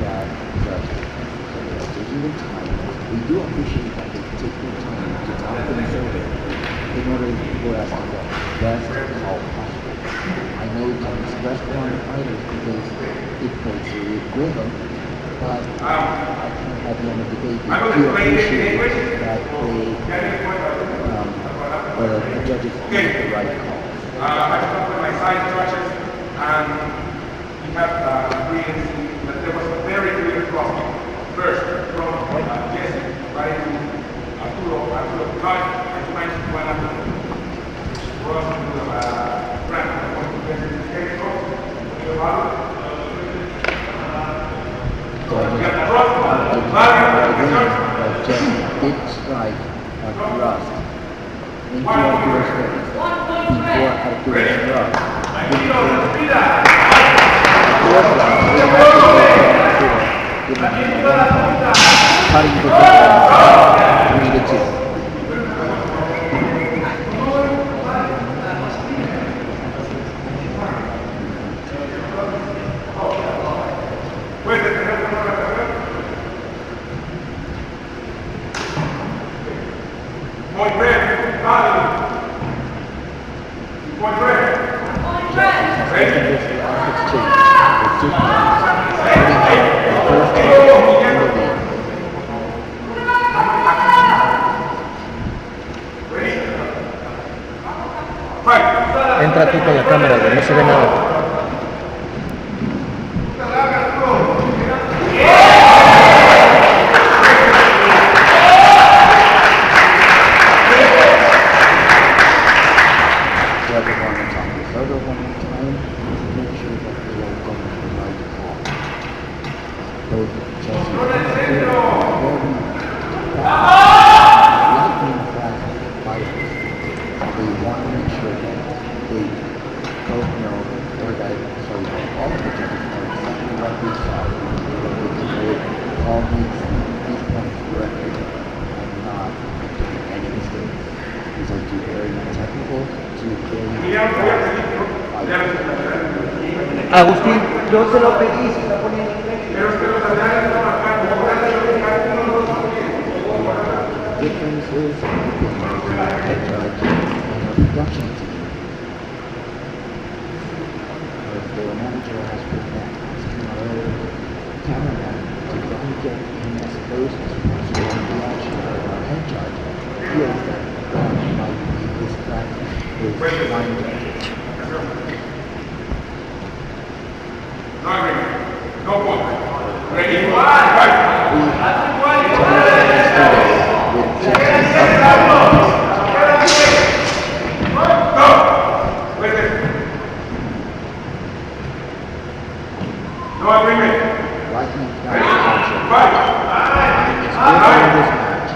that judgment. So they're taking their time. We do appreciate that they take their time to talk things over in order for us to get best call possible. I know it can express one fighters because it creates a rhythm, but I think at the end of the day, we do appreciate that the judges make the right call. I talked with my side judges, and we have agreed that there was a very clear crossing. First, from Jesse, right to Arturo Medina, and trying to one after cross into the brand. Jesse did strike a thrust into Arturo's face before Arturo's thrust. Cutting the difference 3-2. Entra tú con la cámara, güey, no se ve nada. Agustín, yo se lo pedí, se está poniendo en Differences between head judge and a production team. If the manager has put that cameraman to try and get him as close as possible in the action of our head judge, feels that might be distracting his line judges. No point. Ready? Right. No agreement. Lightning action. Time is good in this match.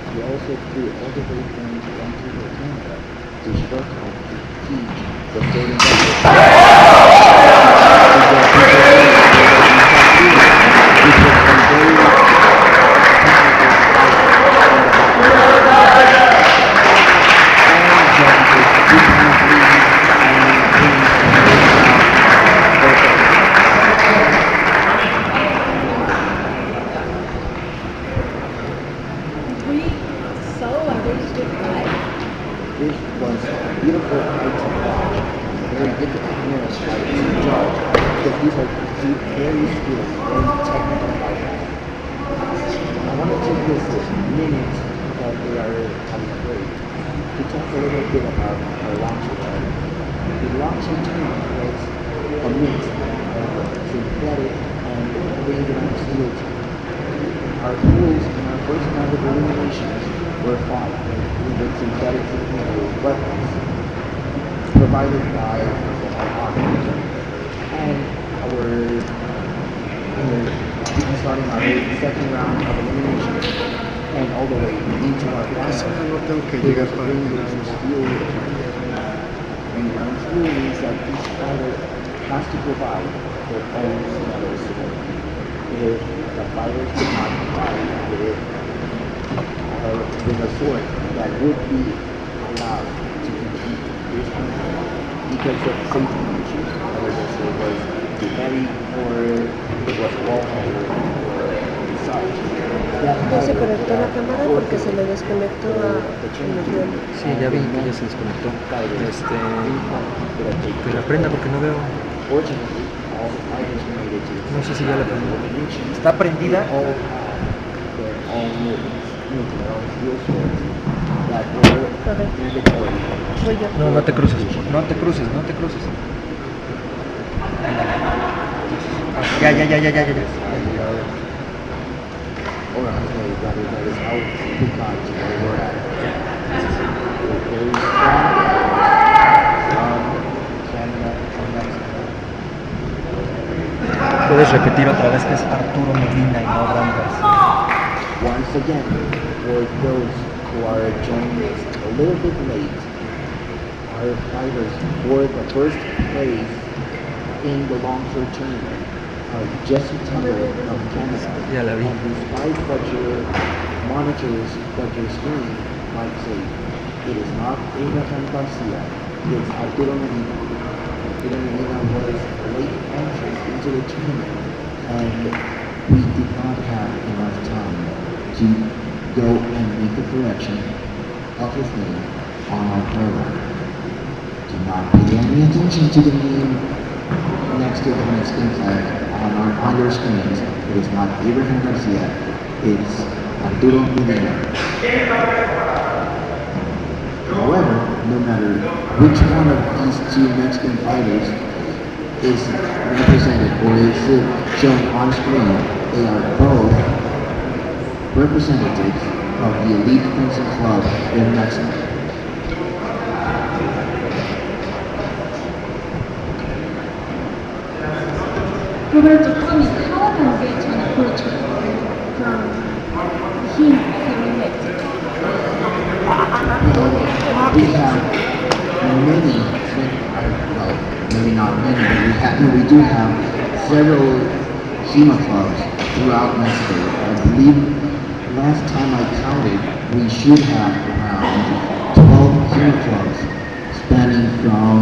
He also flew all the way from Vancouver, Canada to Schwertkampf to teach the floating very difficult clearance fighters to judge because these are very skilled, very technical fighters. I want to take this minute that we are having a break to talk a little bit about our longsword tournament. The longsword tournament was a mix of synthetic and regular steel team. Our rules in our first round of eliminations were fought with synthetic weapons provided by our operator. And starting our second round of eliminations and all the way into our finals. And round steel means that each fighter has to provide their own metal sword. If the fighters did not provide with a sword that would be allowed to compete this tournament because of safety issues, whether the sword was too heavy or it was wall holder or such. No se conectó a la cámara porque se le desconectó a el. Sí, ya vi que ya se desconectó. Que la prenda porque no veo. No sé si ya la prendí. ¿Está prendida? No, no te cruces. No te cruces, no te cruces. Ya. Puedes repetir otra vez que es Arturo Medina y no Abraham García. Once again, for those who are joining us a little bit late, our fighters for the first place in the longsword tournament are Jesse Taylor from Canada. Ya la vi. And despite what your monitors, what your screen might say, it is not Abraham García, it's Arturo Medina. Arturo Medina was a late entrant into the tournament, and we did not have enough time to go and make the correction of his name on our program. Do not pay any attention to the name next to the Mexican flag on your screens. It is not Abraham Garcia, it's Arturo Medina. However, no matter which one of these two Mexican fighters is represented or is shown on screen, they are both representatives of the elite fencing club in Mexico. Roberto, tell me, how can we get to an approach from him here in Mexico? We have many, well, maybe not many, but we do have several HEMA clubs throughout Mexico. I believe last time I counted, we should have around 12 HEMA clubs spanning from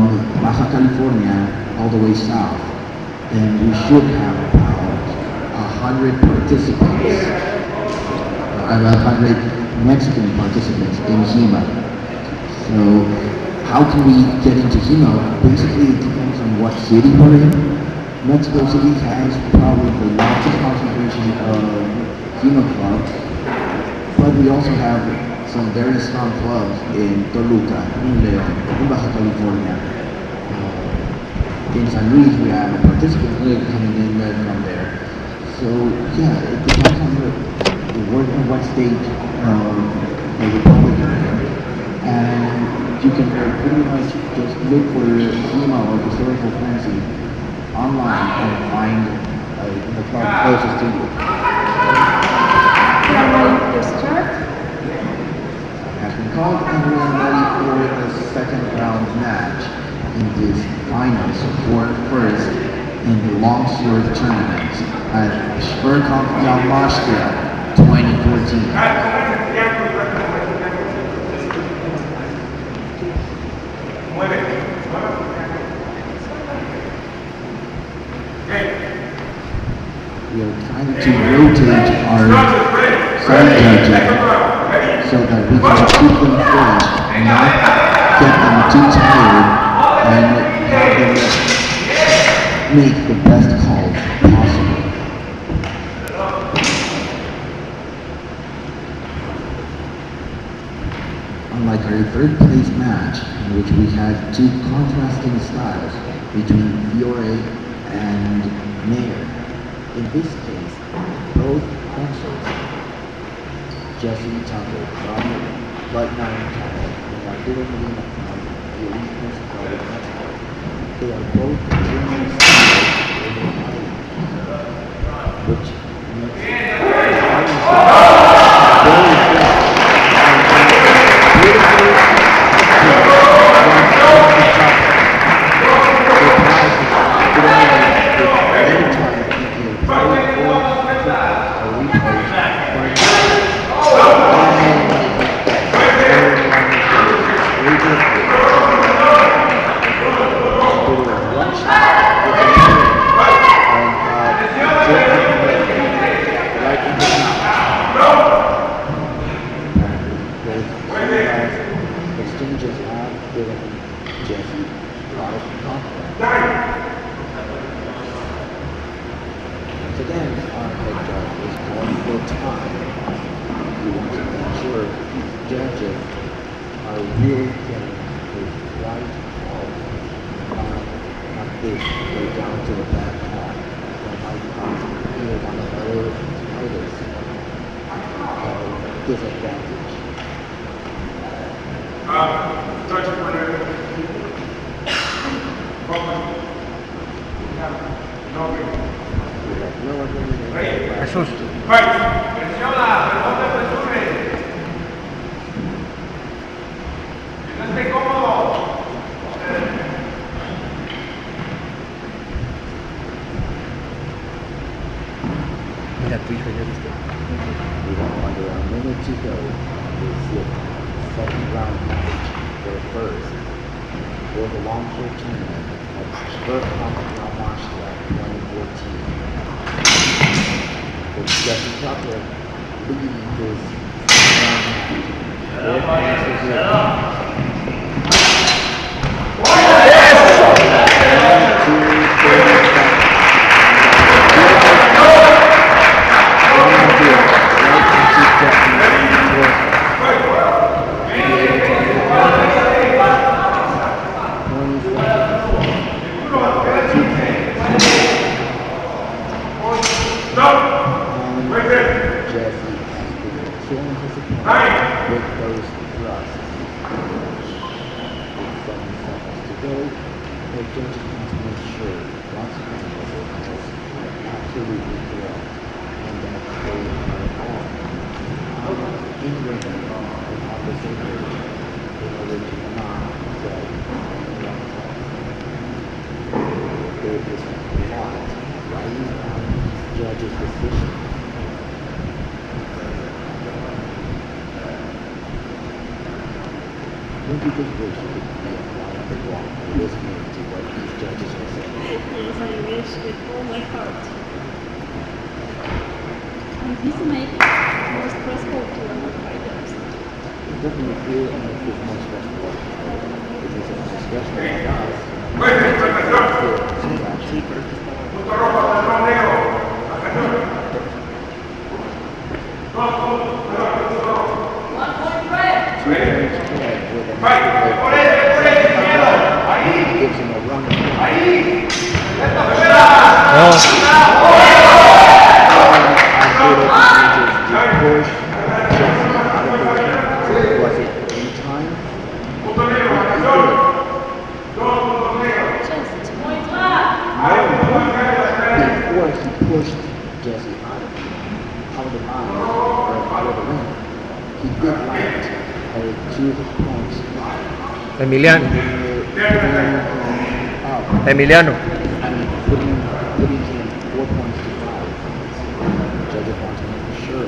Baja California all the way south. And we should have about 100 participants, 100 Mexican participants in HEMA. So how can we get into HEMA? Basically, it depends on what city we're in. Mexico City has probably the largest concentration of HEMA clubs, but we also have some very strong clubs in Toluca, in León, in Baja California. In San Luis, we have a participant coming in from there. So yeah, it depends on what state the Republic you're in. And you can pretty much just look for HEMA or historical fencing online and find the club closest to you. We are ready to start. Has been called and we are ready for the second round match in this finals for first in the longsword tournament at Schwertkampf 2014. We are trying to rotate our side judges so that we can keep them fresh and not get them too tired and have make the best calls possible. Unlike our third place match, in which we had two contrasting styles between Fiore and Mayer, in this case, both boxers, Jesse Tucker from Light 9 title and Arturo Medina from the Elite First Private title, they are both German styles in their fighting, which makes it very good. Exchanges have given Jesse a lot of confidence. Once again, our head judge is going for time. He wants to make sure these judges are really getting the right call. Not this go down to the back call that might cause either one of our fighters disadvantage. Jesús. Mira tu hijo, ya viste. Under a minute to go, this second round match for first for the longsword tournament at Schwertkampf 2014. With Jesse Tucker leading this round match. 4 points to 0. With those thrusts. 7 seconds to go. The judges must make sure lots of handles are absolutely correct and that they are all in rhythm and on the same page in order to not say wrong talk. There is a lot riding on these judges' decisions. Don't you just wish you could be a fly on the wall and listening to what these judges are saying? Yes, I wish with all my heart. And this makes it more stressful to our fighters. It definitely feel and make it more stressful. It makes it more stressful on us. Sí, pero es que está... Gives him a run. Was it in time? Before he pushed Jesse out of the line or out of the ring, he did land to the points. Emiliano. Emiliano. I mean, putting him 4 points to 5. Judges want to make sure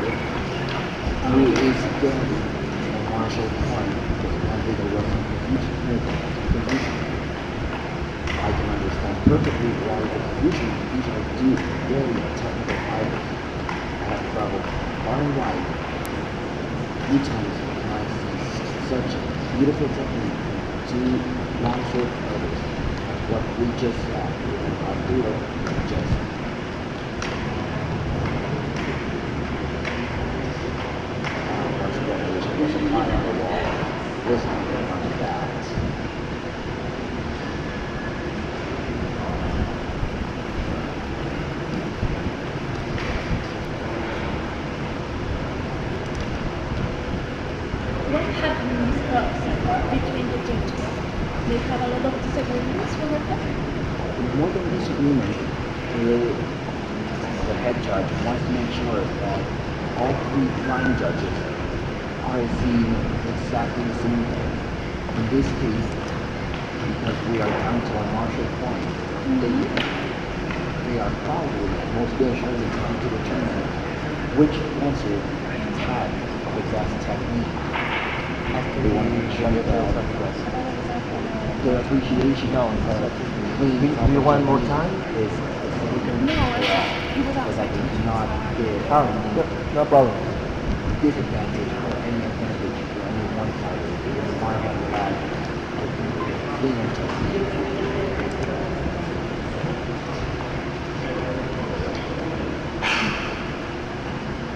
who is getting a martial point because one big wrestling confusion. I can understand perfectly why the confusion these are two very technical fighters. I have traveled far and wide. Few times when I see such beautiful technique from two longsword fighters. what we just saw. Arturo just was a fly on the wall. Was on the balance. What happens between the judges? They have a lot of disagreements over that? More than disagreement, the head judge wants to make sure that all three flying judges are seeing exactly the same thing. In this case, because we are down to our martial point, they are probably most assuredly trying to determine which answer had the best technique. They want to make sure that their appreciation Do you want more time? is because I cannot give No problem. disadvantage or any advantage to any one fighter because I have had cleaner technique.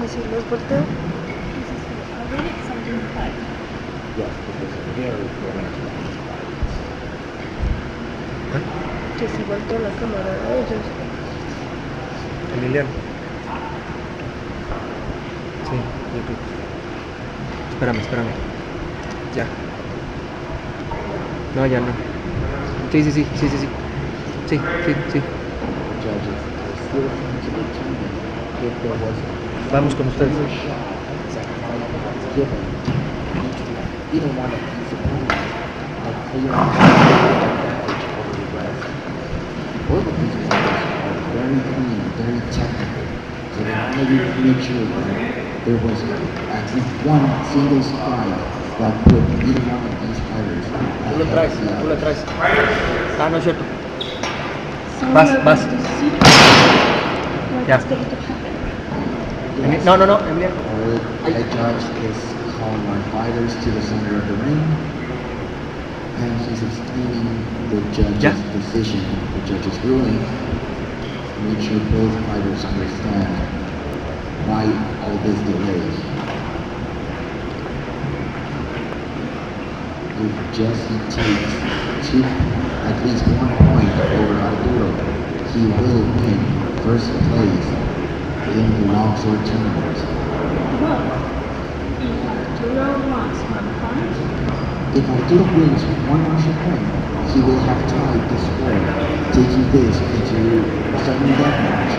¿Y si los volteo? This is already something like Yes, because very, very advanced fighters. Que si volteo la cámara a ellos. Emiliano. Sí, YouTube. Espérame. Ya. No, ya no. Sí. The judges are still trying to determine if there was Vamos con ustedes. clear shots that was given either one of these opponents a clear advantage over the rest. Both of these fighters are very clean, very technical. So they wanted to make sure that there was at least one single strike that put either one of these fighters Tú lo traes, ahead of the tú lo others. traes. Ah, no es cierto. so Vas. we're going to see what Yeah. is going to happen. No, Emiliano. The head judge is calling our fighters to the center of the ring, and he's explaining the judge's Yeah. decision, the judge's ruling, to make sure both fighters understand why all this delay. If Jesse takes at least 1 point over Arturo, he will win first place in the longsword tournament. Well, if Arturo wants 1 point, If Arturo wins 1 martial point, he will have tied the score, taking this into a sudden death match.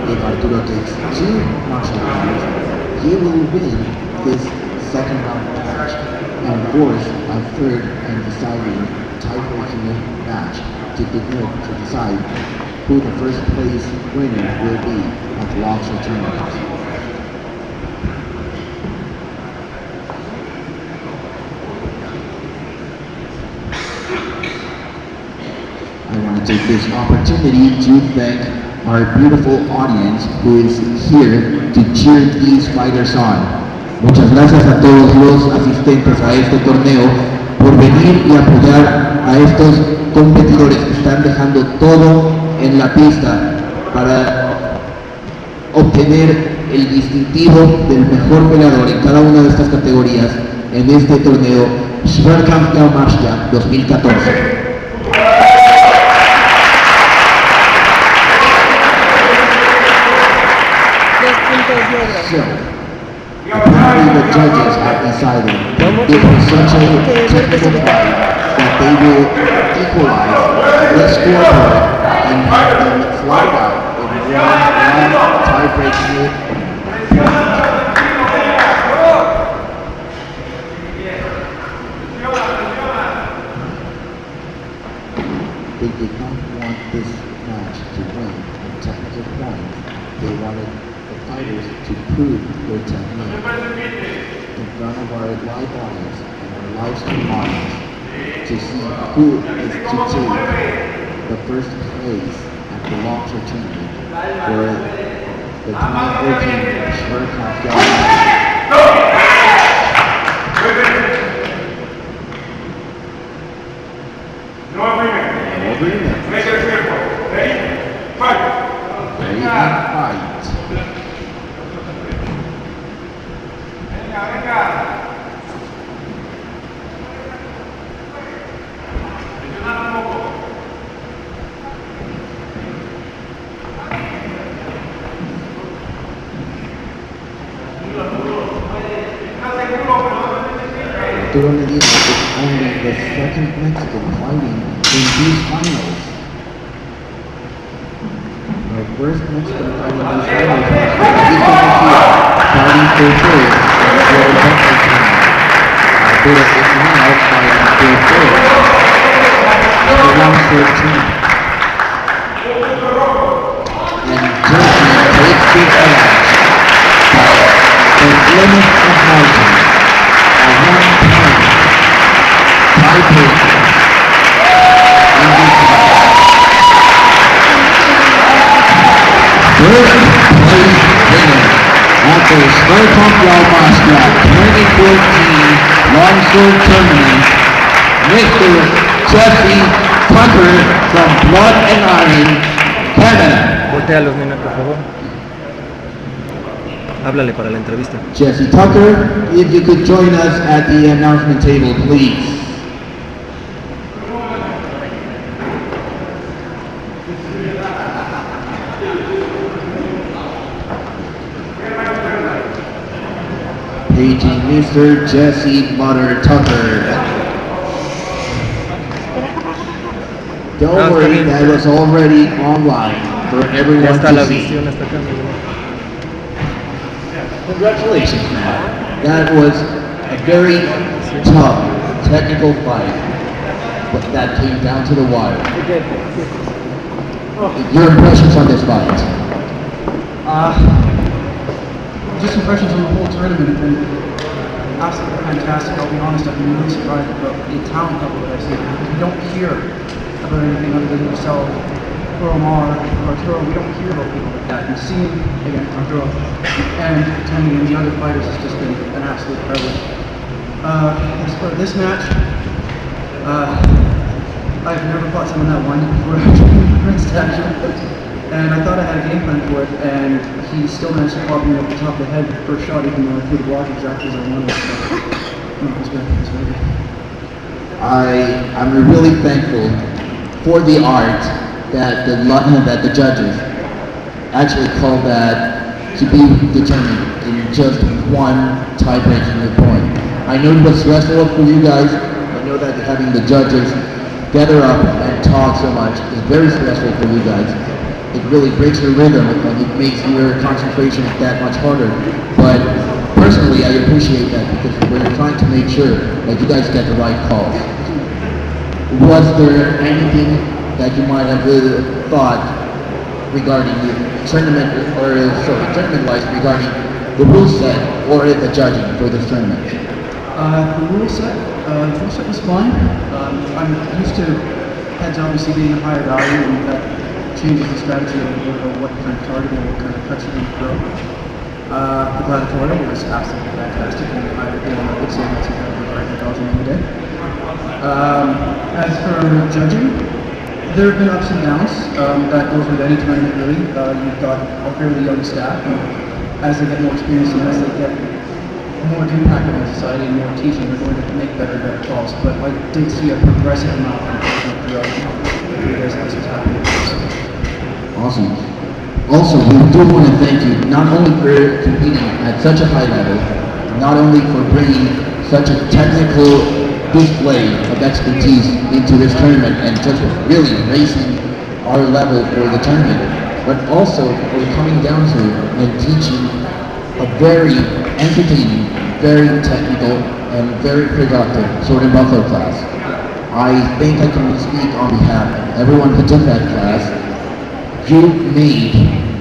If Arturo takes 2 martial points, he will win this second round match and force a third and deciding tie-breaking match to decide who the first place winner will be of the longsword tournament. I want to take this opportunity to thank our beautiful audience who is here to cheer these fighters on. Muchas gracias a todos los asistentes a este torneo por venir y apoyar a estos competidores que están dejando todo en la pista para obtener el distintivo del mejor peleador en cada una de estas categorías en este torneo Schwertkampf 2014. So, apparently the judges have decided it was such a technical fight that they will equalize the scoreboard and have them fly out in one tie-breaking point. They did not want this match to win on technical points. They wanted the fighters to prove their technique in front of our live audience and our live stream audience to see who is to take the first place at the longsword tournament for the 2014 Schwertkampf. No agreement. agreement. Make it a clear point. Ready? Fight! Ready and fight. Venga, venga. Ayúdame un poco. Arturo Medina is only the second Mexican fighting in these finals. The first Mexican fighting in these finals was Arturo García, fighting for third in the World Heavyweight Tournament. Arturo is now fighting for third in the longsword team. And Turkey takes the edge by the limit of margin. A 1-point tiebreaker in this match. First place winner at the Schwertkampf 2014 Longsword Tournament, Mr. Jesse Tucker from Blood and Iron, Canada. Voltea a los nenas, por favor. Háblale para la entrevista. Jesse Tucker, if you could join us at the announcement table, please. Paging Mr. Jesse Butter Tucker. Don't worry, that was already online for Ya everyone está la to see. visión hasta acá. Congratulations, man. That was a very tough technical fight, but that came down to the wire. Your impressions on this fight? Just impressions on the whole tournament have been absolutely fantastic. I'll be honest, I've been really surprised about the talent level that I've seen. We don't hear about anything other than yourself, or Omar, or Arturo. We don't hear about people like that. And seeing, again, Arturo and Tony and the other fighters has just been an absolute privilege. As for this match, I've never fought someone that won before in stature. And I thought I had a game plan for it, and he still managed to pop me at the top of the head the first shot, even though I threw the block exactly as I wanted. So, no, it was good. It was very good. I'm really thankful for the art that the judges actually called that to be determined in just one tie-breaking point. I know it was stressful for you guys. I know that having the judges gather up and talk so much is very stressful for you guys. It really breaks your rhythm and it makes your concentration that much harder. But personally, I appreciate that because we're trying to make sure that you guys get the right calls. Was there anything that you might have thought regarding the tournament, tournament-wise regarding the rule set or the judging for this tournament? The rule set was fine. I'm used to heads obviously being a higher value, and that changes the strategy of what kind of target and what kind of cuts you're going to throw. The gladiatorial was absolutely fantastic, and I would say that's exactly what I think I was in the day. As for judging, there have been ups and downs. That goes with any tournament really. You've got a fairly young staff, and as they get more experience and as they get more impact on society and more teaching, they're going to make better and better calls. But I did see a progressive amount of improvement throughout the years that this was happening. Awesome. Also, we do want to thank you not only for competing at such a high level, not only for bringing such a technical display of expertise into this tournament and just really raising our level for the tournament, but also for coming down to and teaching a very entertaining, very technical, and very productive sword and buckler class. I think I can speak on behalf of everyone who took that class. You made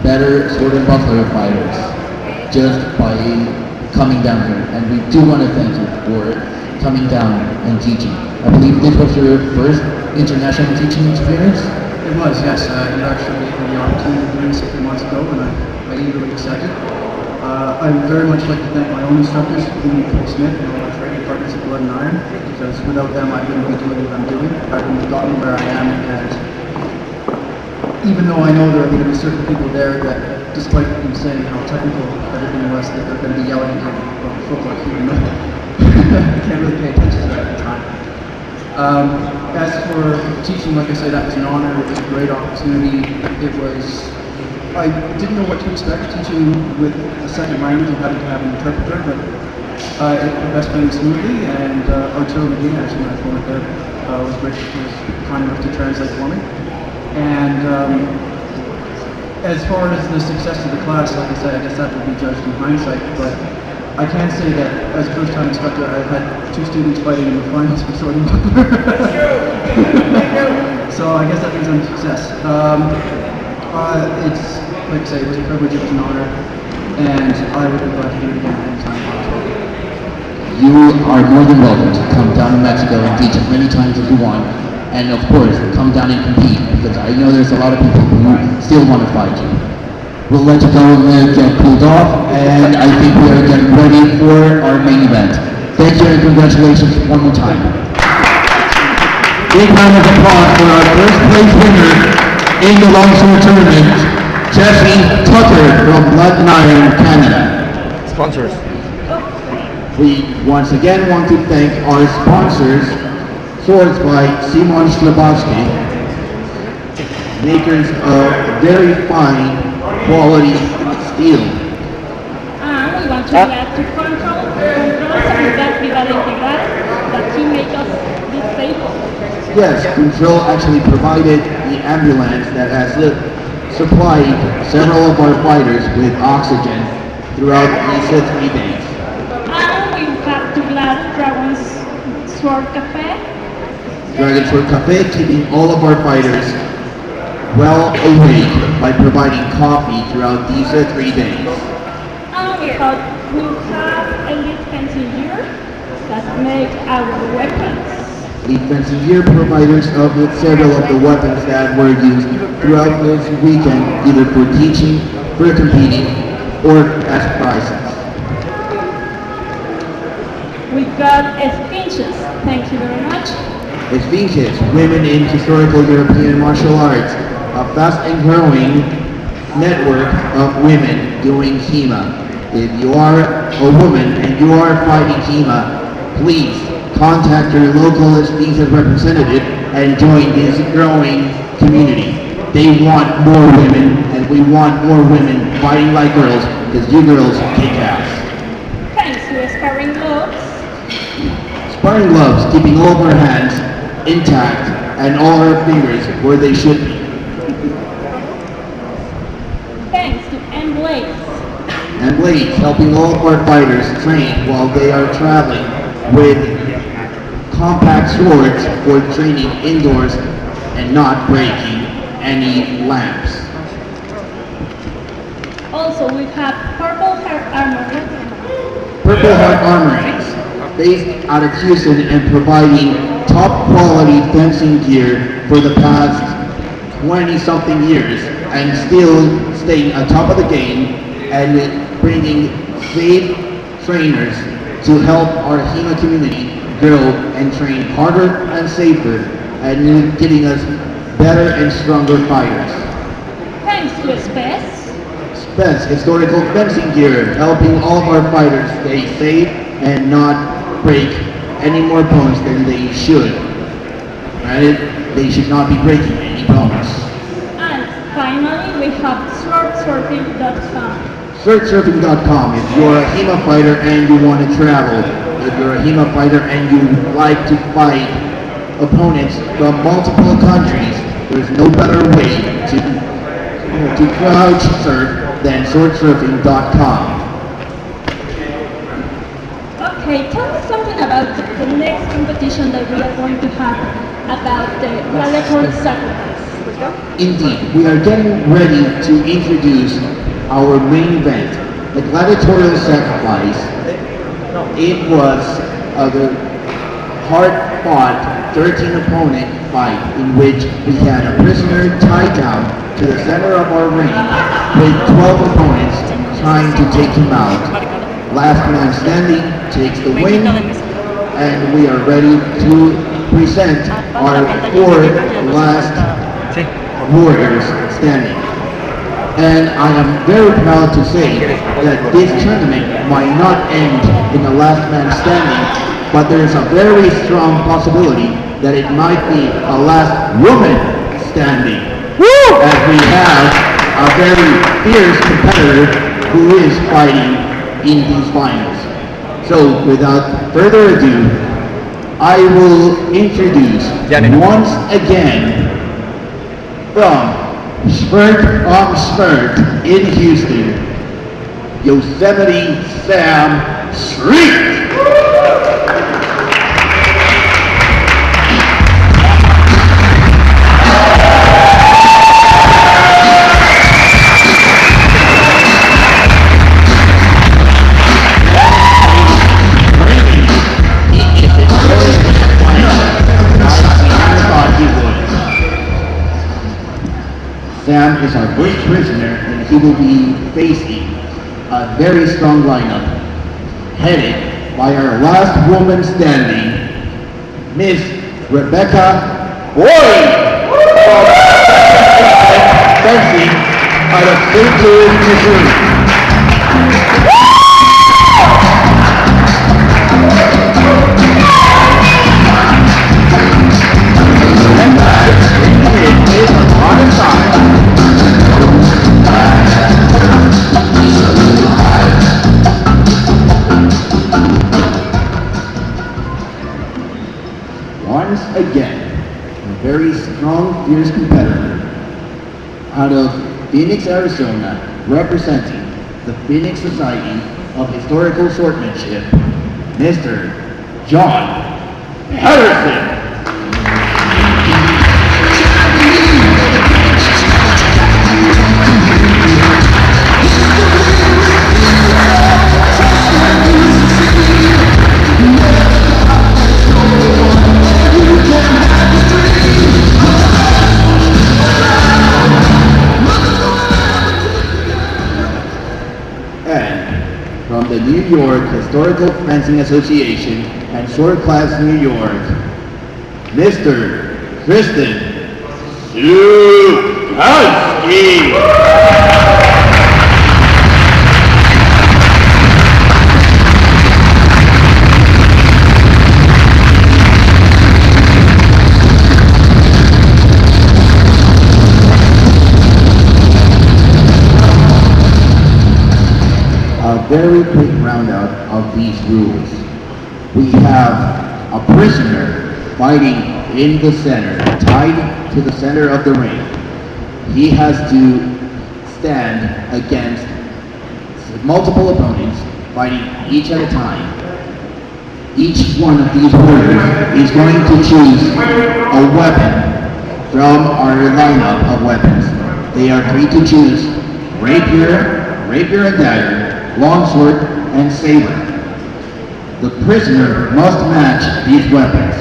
better sword and buckler fighters just by coming down here, and we do want to thank you for coming down and teaching. I believe this was your first international teaching experience? It was, yes. It actually had the opportunity to do this a few months ago, and I eagerly accepted. I would very much like to thank my own instructors, including Paul Smith and all my training partners at Blood and Iron, because without them I wouldn't be doing what I'm doing. I wouldn't have gotten where I am, and even though I know there are going to be certain people there that, despite them saying how technical everything was, that they're going to be yelling at me about footwork, even though I can't really pay attention to that at the time. As for teaching, like I said, that was an honor. It was a great opportunity. I didn't know what to expect teaching with a second language and having to have an interpreter, but it progressed very smoothly, and Arturo Medina, actually my former there, was kind enough to translate for me. And as far as the success of the class, like I said, I guess that will be judged in hindsight, but I can say that as a first-time instructor, I've had 2 students fighting in the finals for sword and buckler. So I guess that means I'm a success. It's, like I say, it was a privilege, it was an honor, and I would be glad to do it again anytime. You are more than welcome to come down to Mexico and teach as many times as you want. And of course, come down and compete, because I know there's a lot of people who still want to fight you. We'll let you go and get cooled off, and I think we are getting ready for our main event. Thank you and congratulations one more time. Big round of applause for our first place winner in the longsword tournament, Jesse Tucker from Blood and Iron, Canada. Sponsors. We once again want to thank our sponsors, Swords by Simon Slabowski, makers of very fine quality steel. And we want to add to Control Seguridad Privada Integral that he made us this table. Yes, Control actually provided the ambulance that has supplied several of our fighters with oxygen throughout these 3 days. And we have to glad Dragon's Sword Cafe. Dragon's Sword Cafe keeping all of our fighters well awake by providing coffee throughout these 3 days. And we have elite fencing gear that make our weapons. Elite fencing gear providers of several of the weapons that were used throughout this weekend, either for teaching, for competing, or as prizes. We got Esfinches. Thank you very much. Esfinches, women in historical European martial arts, a fast and growing network of women doing HEMA. If you are a woman and you are fighting HEMA, please contact your local Esfinches representative and join this growing community. They want more women, and we want more women fighting like girls, because you girls kick ass. Thanks to Sparring Gloves. Sparring gloves, keeping all of our hands intact and all our fingers where they should be. Thanks to M-Blades. And Blades, helping all of our fighters train while they are traveling with compact swords for training indoors and not breaking any lamps. Also, we have Purple Heart Armory. Purple Heart Armories, based out of Houston and providing top quality fencing gear for the past 20-something years and still staying on top of the game and bringing safe trainers to help our HEMA community grow and train harder and safer and getting us better and stronger fighters. Thanks to Spes. Spes, historical fencing gear, helping all of our fighters stay safe and not break any more bones than they should. Granted, they should not be breaking any bones. And finally, we have swordsurfing.com. Schwertsurfing.com, if you're a HEMA fighter and you want to travel, if you're a HEMA fighter and you like to fight opponents from multiple countries, there's no better way to crouch surf than swordsurfing.com. Okay, tell me something about the next competition that we are going to have about the gladiator sacrifice. Indeed, we are getting ready to introduce our main event, the gladiatorial sacrifice. It was a hard-fought 13-opponent fight in which we had a prisoner tied down to the center of our ring with 12 opponents trying to take him out. Last man standing takes the win, and we are ready to present our fourth last warriors standing. And I am very proud to say that this tournament might not end in the last man standing, but there is a very strong possibility that it might be a last woman standing. As we have a very fierce competitor who is fighting in these finals. So without further ado, I will introduce once again from Schwertkampf in Houston, Yosemite Sam Street. Sam is our first prisoner, and he will be facing a very strong lineup, headed by our last woman standing, Miss Rebecca Boyd, fencing out of St. Louis, Missouri. Once again, a very strong, fierce competitor out of Phoenix, Arizona, representing the Phoenix Society of Historical Swordsmanship, Mr. John Patterson. From the New York Historical Fencing Association and Sword Class New York, Mr. Tristan Suhansky. Very quick roundout of these rules. We have a prisoner fighting in the center, tied to the center of the ring. He has to stand against multiple opponents, fighting each at a time. Each one of these warriors is going to choose a weapon from our lineup of weapons. They are free to choose rapier and dagger, longsword, and saber. The prisoner must match these weapons.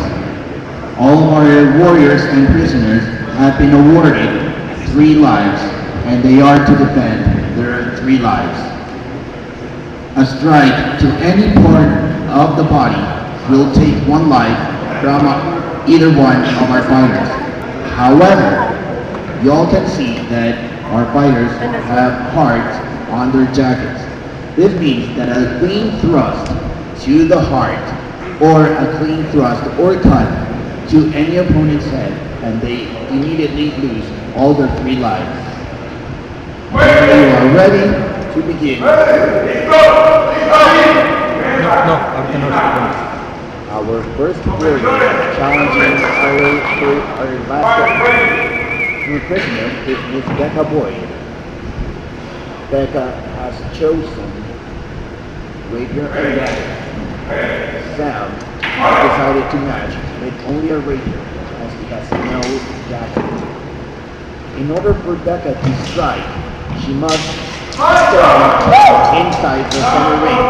All of our warriors and prisoners have been awarded 3 lives, and they are to defend their 3 lives. A strike to any part of the body will take 1 life from either one of our fighters. However, y'all can see that our fighters have hearts on their jackets. This means that a clean thrust to the heart, or a clean thrust or cut to any opponent's head, and they immediately lose all their 3 lives. When you are ready to begin. Our first warrior challenging our last prisoner is Miss Becca Boyd. Becca has chosen rapier and dagger. Sam has decided to match with only a rapier, as he has no dagger. In order for Becca to strike, she must stand inside the center ring.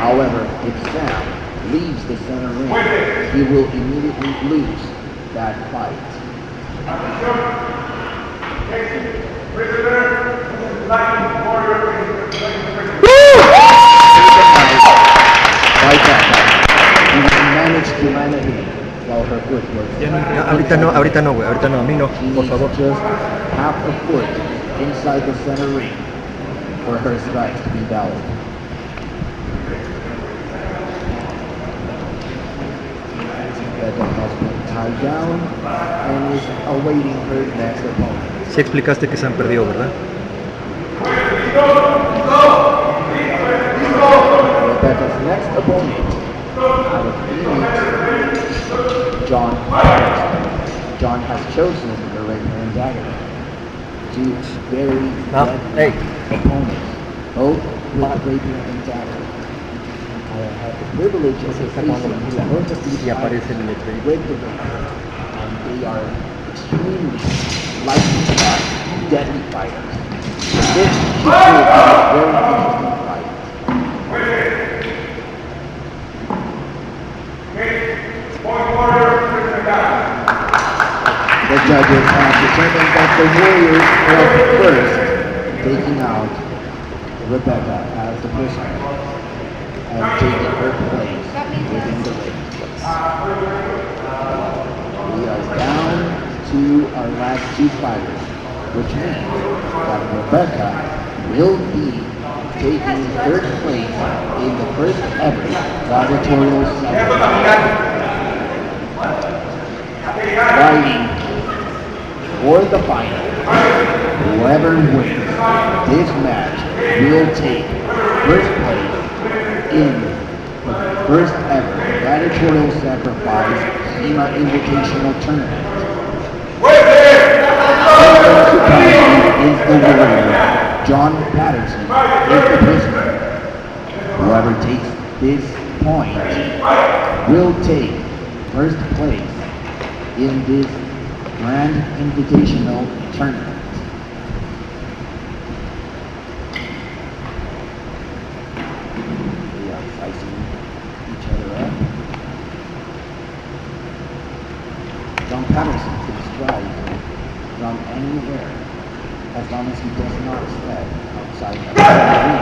However, if Sam leaves the center ring, he will immediately lose that fight. By Becca, who managed to land a hit while her foot was No, ahorita no, güey, ahorita no, a mí no, She por needs favor. just half a foot inside the center ring for her strikes to be valid. Rebecca has been tied down and is awaiting her next opponent. Sí explicaste que se han perdido, ¿verdad? Rebecca's next opponent out of Phoenix, John Patterson. John has chosen the right-hand dagger. Two very deadly opponents, both with a rapier and dagger. I have had the privilege of facing both of these fighters with the rapier, and they are extremely light-shot, deadly fighters. This should be a very interesting fight. The judges have determined that the Warriors are first, taking out Rebecca as the prisoner and taking her place within the ring. We are down to our last two fighters, which means that Rebecca will be taking third place in the first ever gladiatorial ceremony. Fighting for the final. Whoever wins this match will take first place in the first ever gladiatorial sacrifice HEMA Invitational Tournament. Is the warrior. John Patterson is the prisoner. Whoever takes this point will take first place in this Grand Invitational Tournament. They are slicing each other up. John Patterson can strike from anywhere as long as he does not step outside the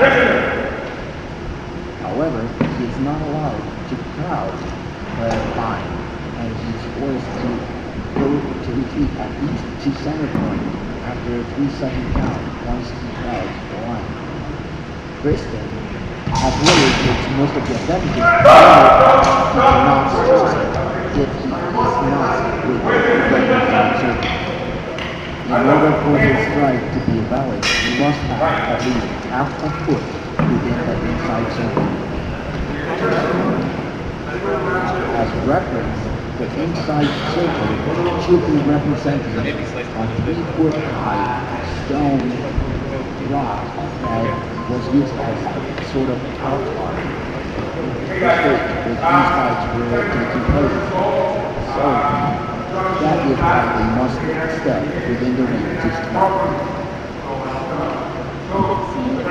ring. However, he is not allowed to crouch fine, and he's forced to go to retreat at least to center point after a 3-second count once he crouches the line. Kristen, as Warrior takes most of the advantage, he cannot strike if he is not with the inside circle. In order for his strike to be valid, he must have at least half a foot within the inside circle. As reference, the inside circle should be represented on 3-foot high stone rock that was used as sort of outline to state that these fights were taking place. So, that is why they must step within the ring to strike. Seeing the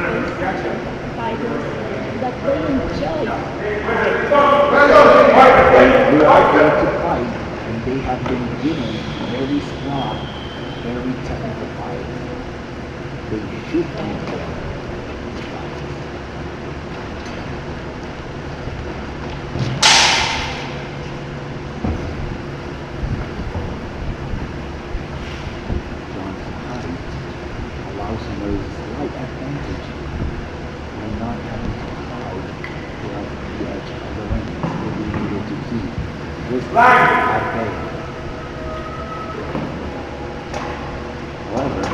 fighters that they enjoy. They are there to fight, and they have been given very strong, very technical fights. They should be enjoyed. Allows him a slight advantage by not having to hide throughout the edge of the ring where he needed to keep this at bay. However, the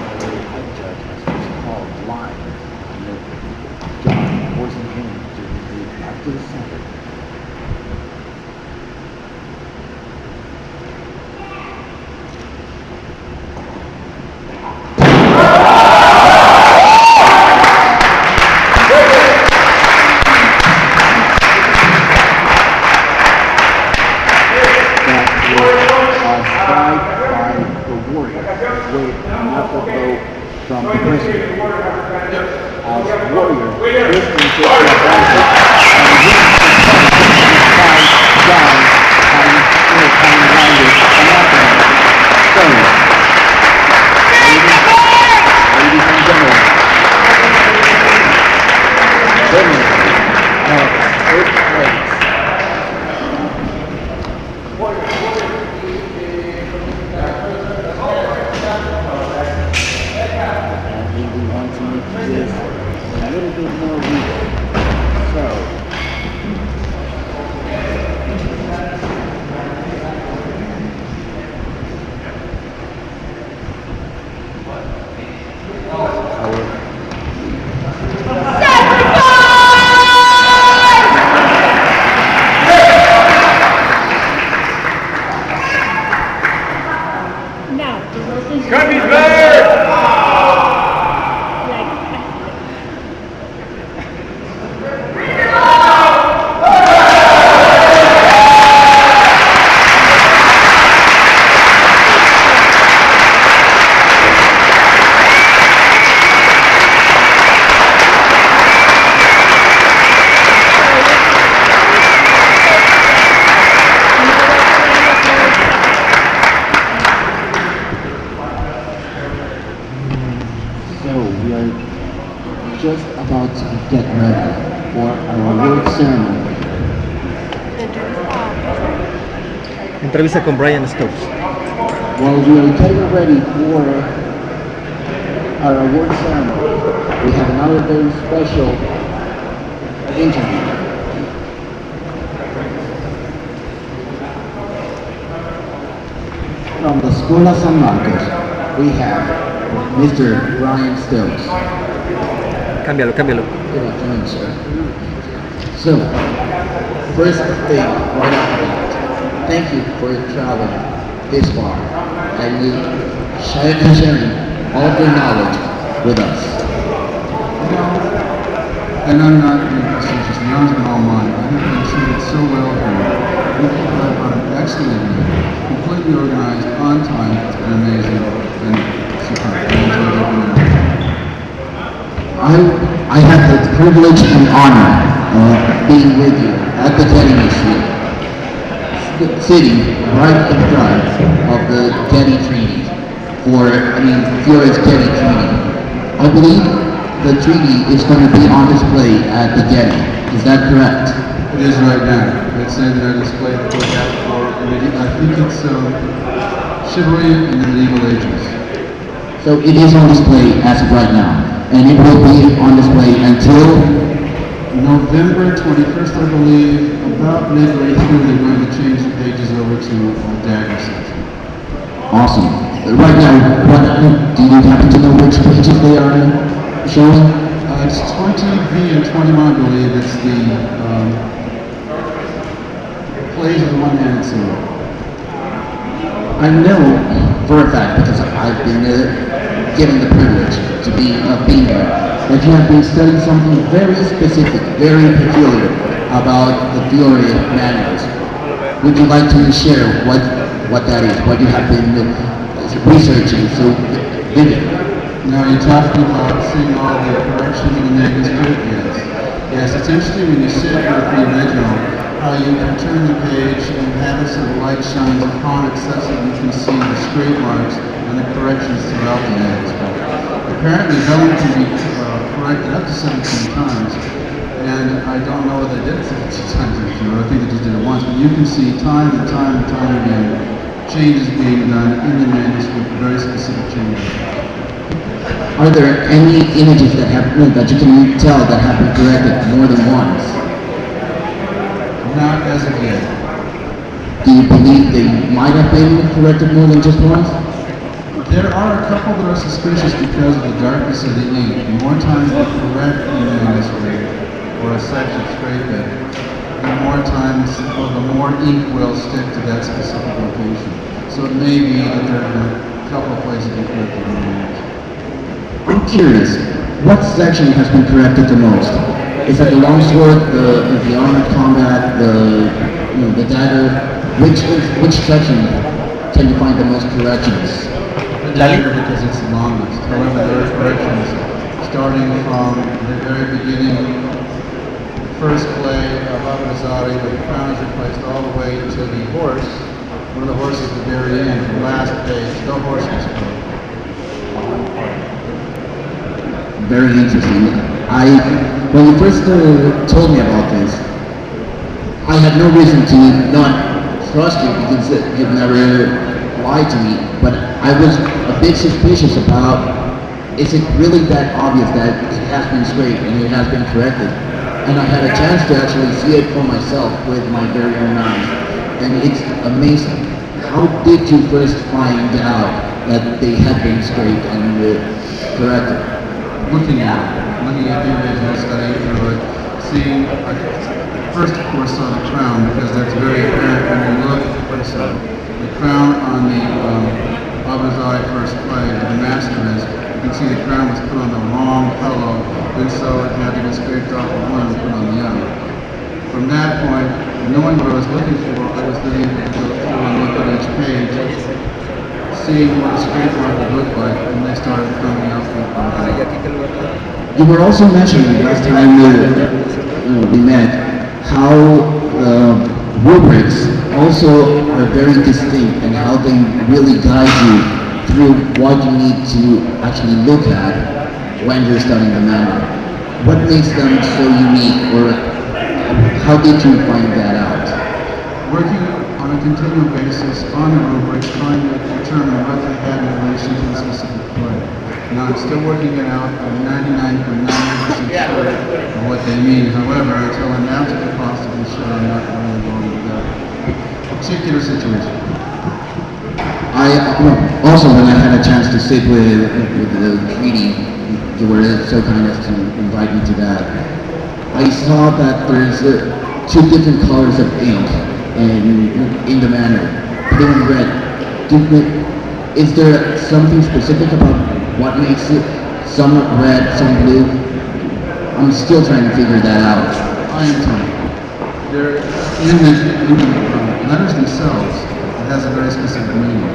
head judge has just called line on John, forcing him to retreat back to the center. From the prisoner. As Warrior, Kristen takes the advantage and reaches the point John having landed anathema. So, ladies and gentlemen, winner of third place, Entonces, Cut his bird! like, So we are just about to get ready for our award ceremony. Entrevista con Brian Stokes. While we are getting ready for our award ceremony, we have another very special interview. From the Escuela San Marcos, we have Mr. Brian Stokes. Cámbialo, cámbialo. Good afternoon, sir. So, first thing, right off the bat, thank you for traveling this far and sharing all of your knowledge with us. And I'm not being facetious, the honors are all mine. I have been treated so well here. You people have run an excellent year, completely organized, on time. It's been amazing and superb. I enjoyed every minute. I have the privilege and honor of being with you at the Getty Museum, sitting right in front of the Getty Treaty, Flores Getty Treaty. I believe the treaty is going to be on display at the Getty. Is that correct? It is right now. It's in the display that we have for, I think it's chivalry in the medieval ages. So it is on display as of right now, and it will be on display until November 21st, I believe. About midway through, they're going to change the pages over to the dagger section. Awesome. Right now, do you happen to know which pages they are showing? It's 20B and 21, I believe. It's the plays of the one-handed sword. I know for a fact, because I've been given the privilege to be being here, that you have been studying something very specific, very peculiar about the Fiore manuals. Would you like to share what that is, what you have been researching so vividly? Now you're talking about seeing all the corrections in the manuscript? Yes. Yes, it's interesting when you sit with the original, how you can turn the page and have it so the light shines upon it such that you can see the straight marks and the corrections throughout the manuscript. Apparently vellum can be corrected up to 17 times, and I don't know whether they did it 17 times or two. I think they just did it once, but you can see time and time and time again changes being done in the manuscript, very specific changes. Are there any images that you can tell that have been corrected more than once? Not as of yet. Do you believe they might have been corrected more than just once? There are a couple that are suspicious because of the darkness of the ink. The more times they correct the manuscript or a section scrape it, the more times or the more ink will stick to that specific location. So it may be that there are a couple of places they corrected the manuscript. I'm curious, what section has been corrected the most? Is that the longsword, the armored combat, the dagger? Which section can you find the most corrections? The dagger, because it's the longest. However, there are corrections starting from the very beginning, first play of Abraham where the crown is replaced all the way to the horse. One of the horses at the very end, the last page, the horse is called. Very interesting. When you first told me about this, I had no reason to not trust you because you've never lied to me, but I was a bit suspicious about, is it really that obvious that it has been scraped and it has been corrected? And I had a chance to actually see it for myself with my very own eyes, and it's amazing. How did you first find out that they had been scraped and corrected? Looking at the original, studying through it, seeing, first of course saw the crown because that's very apparent when you look, the crown on Baba's eye first played, the Masters, you can see the crown was put on the wrong pillow, and so it had to be scraped off of one and put on the other. From that point, knowing what I was looking for, I was then able to go through and look at each page, seeing what a scrape mark would look like, and they started coming out with You were also mentioning last time we met how rubrics also are very distinct and how they really guide you through what you need to actually look at when you're studying the manual. What makes them so unique, or how did you find that out? Working on a continual basis on the rubrics, trying to determine what they had in relation to the specific play. Now I'm still working it out. I'm 99.9% sure of what they mean. However, until I'm absolutely positively sure, I'm not really going with that particular situation. Also, when I had a chance to sit with the treaty, you were so kind as to invite me to that. I saw that there's two different colors of ink in the manual, blue and red. Is there something specific about what makes it some red, some blue? I'm still trying to figure that out. I am trying. They're in the letters themselves, it has a very specific meaning.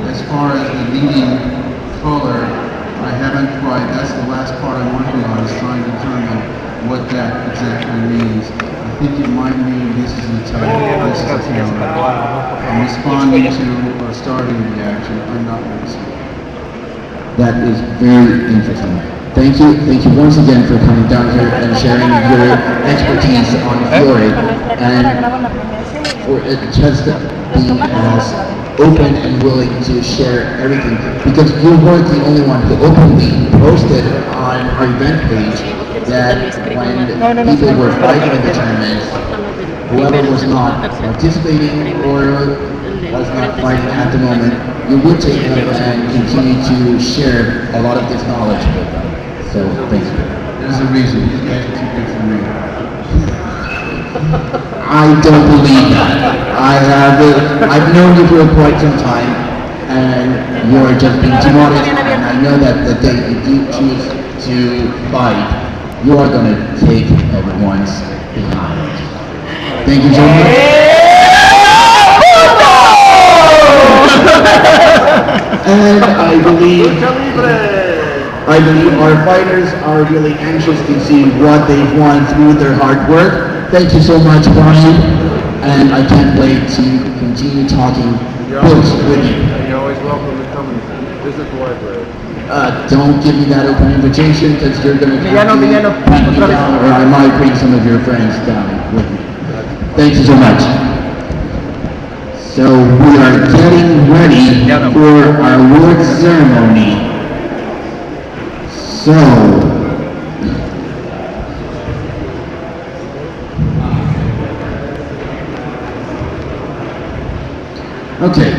As far as the leading color, I haven't quite, that's the last part I'm working on, is trying to determine what that exactly means. I think it might mean this is an attack, this is a counter. I'm responding to or starting a reaction, I'm not really sure. That is very interesting. Thank you once again for coming down here and sharing your expertise on Fiore, and for just being as open and willing to share everything, because you weren't the only one who openly posted on our event page that when people were fighting in the tournament, whoever was not participating or was not fighting at the moment, you would take them and continue to share a lot of this knowledge with them. So, thank you. There's a reason. You guys are too good for me. I don't believe that. I've known you for quite some time, and you're just being too modest, and I know that the day you do choose to fight, you are going to take everyone's behind. Thank you so much. And I believe our fighters are really anxious to see what they've won through their hard work. Thank you so much, Brian, and I can't wait to continue talking books with you. You're always welcome to come and visit the library. Don't give me that open invitation, because you're going to have to pat me down, or I might bring some of your friends down with me. Thank you so much. So we are getting ready for our award ceremony. So, okay.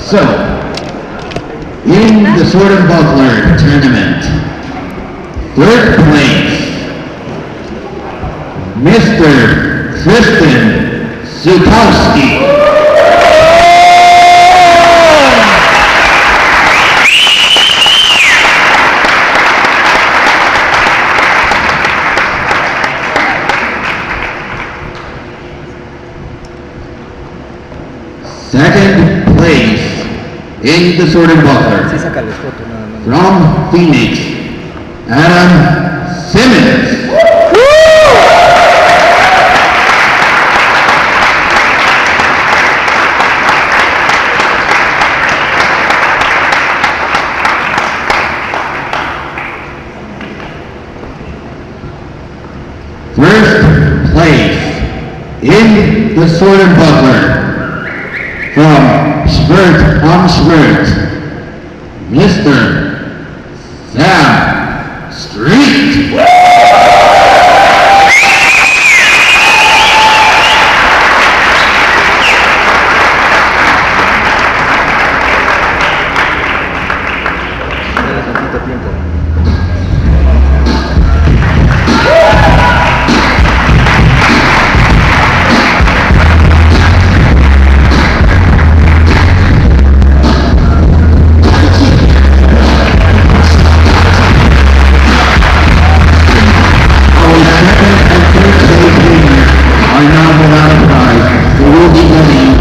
So, in the Sword and Buckler tournament, third place, Mr. Tristan Zukowski. Second place in the Sword and Buckler, from Phoenix, Adam Simmons. First place in the Sword and Buckler, from Schwertkampf, Mr. Sam Street. cierto tiempo. Are now without a prize. They will be getting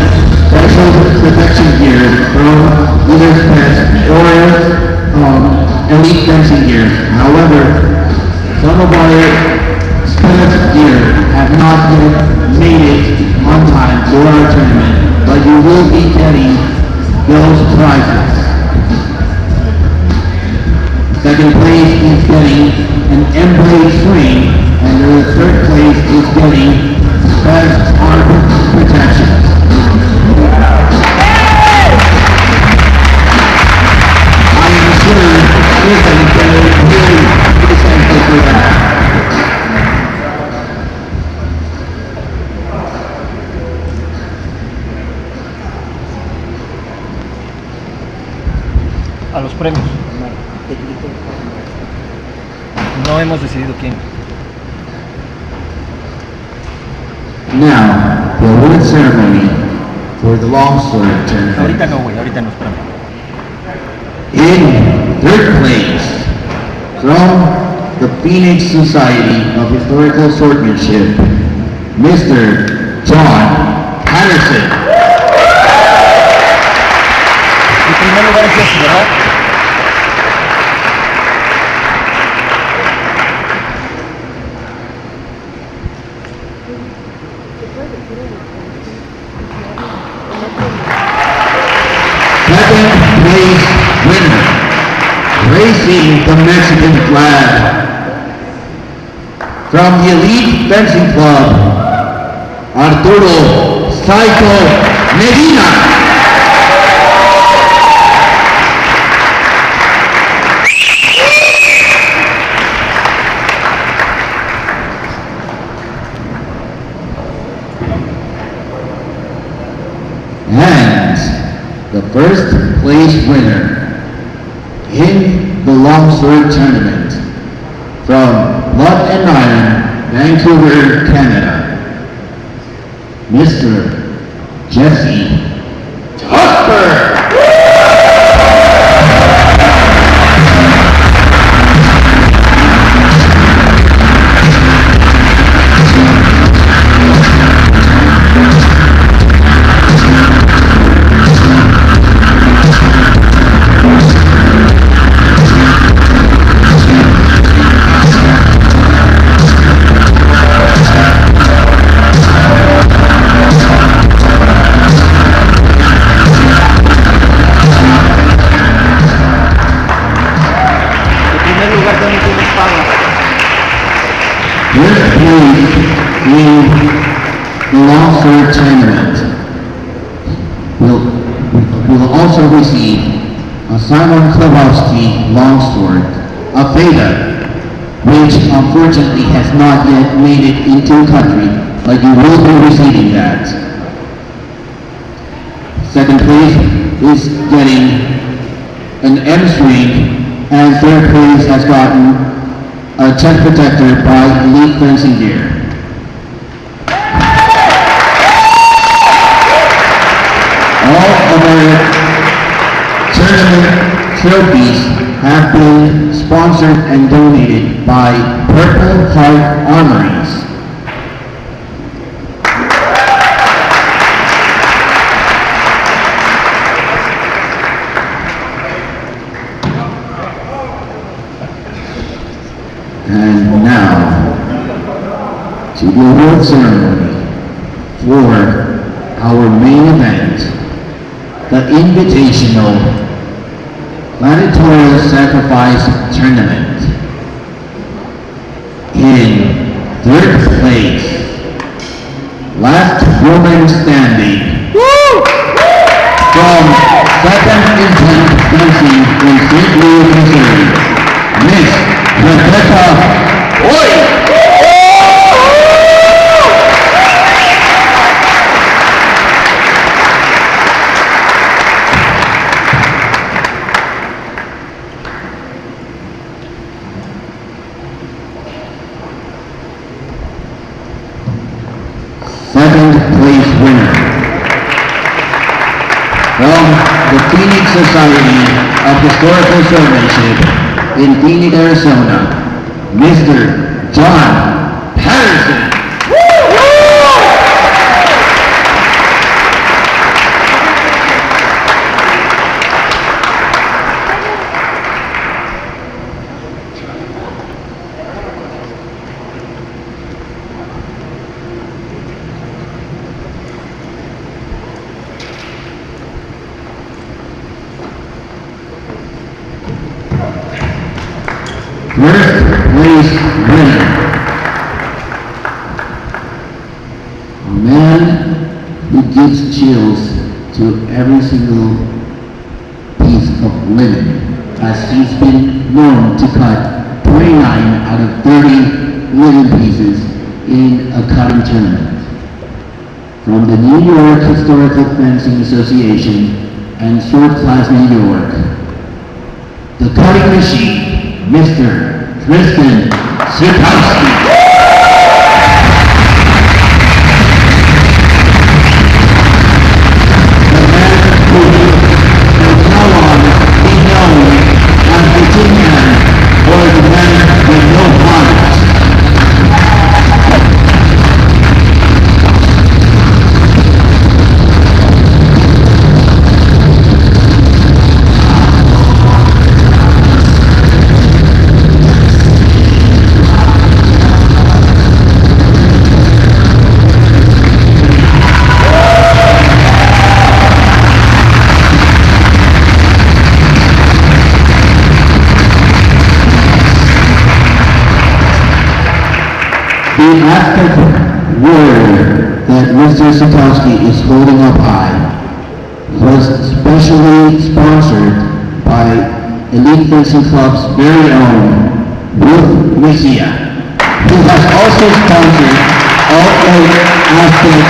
special protection gear from either pets or elite fencing gear. However, some of our spec gear have not yet made it on time for our tournament, but you will be getting those prizes. Second place is getting an M-blade swing, and the third place is getting best arm protection. I am sure everybody's going to really be thankful for that. A los premios. No hemos decidido quién. Now, the award ceremony for the longsword tournament. Ahorita no, güey, ahorita nos premios. In third place, from the Phoenix Society of Historical Swordsmanship, Mr. John Patterson. En primer lugar es ese, ¿verdad? Second place winner, raising the Mexican flag, from the Elite Fencing Club, Arturo Medina. And the first place winner in the longsword tournament from Blood and Iron, Vancouver, Canada, Mr. Jesse Tucker. First place in the longsword tournament will also receive a Simon Klebowski longsword, a Beta, which unfortunately has not yet made it into the country, but you will be receiving that. Second place is getting an M-string, and third place has gotten a chest protector by Elite Fencing Gear. All of our tournament trophies have been sponsored and donated by Purple Heart Armories. And now, to the award ceremony for our main event, the Invitational Gladiatorial Sacrifice Tournament. In third place, last woman standing, from 2nd Instant Fencing in St. Louis, Missouri, Miss Rebecca Boyd. Society of Historical Showmanship in Phoenix, Arizona, Mr. John Patterson. First place winner. A man who gives chills to every single piece of linen, as he's been known to cut 29 out of 30 linen pieces in a cutting tournament. From the New York Historical Fencing Association and Sword Class New York, the cutting machine, Mr. Tristan Schwertkampf. The man who will now on be known as the Tin Man or the man with no heart. The Aztec warrior that Mr. Sitowski is holding up high was specially sponsored by Elite Fencing Club's very own Ruth Garcia, who has also sponsored all 8 Aztec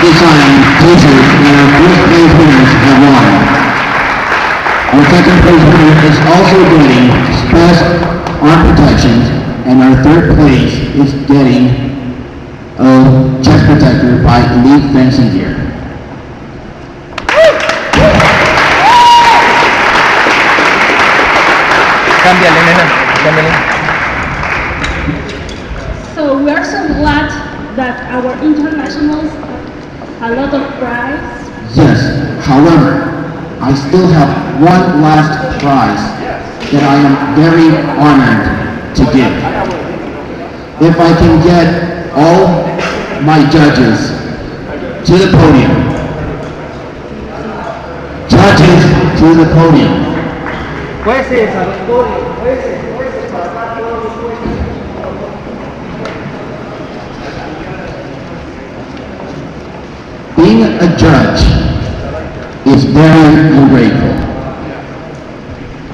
design t-shirts that our first place winners have won. Our second place winner is also getting special arm protections, and our third place is getting a chest protector by Elite Fencing Gear. Cámbiale, nena, cámbiale. So we are so glad that our internationals have a lot of prize. Yes, however, I still have one last prize that I am very honored to give. If I can get all my judges to the podium. Judges to the podium. Jueces a los podios, jueces para acá, todos los jueces. Being a judge is very ungrateful.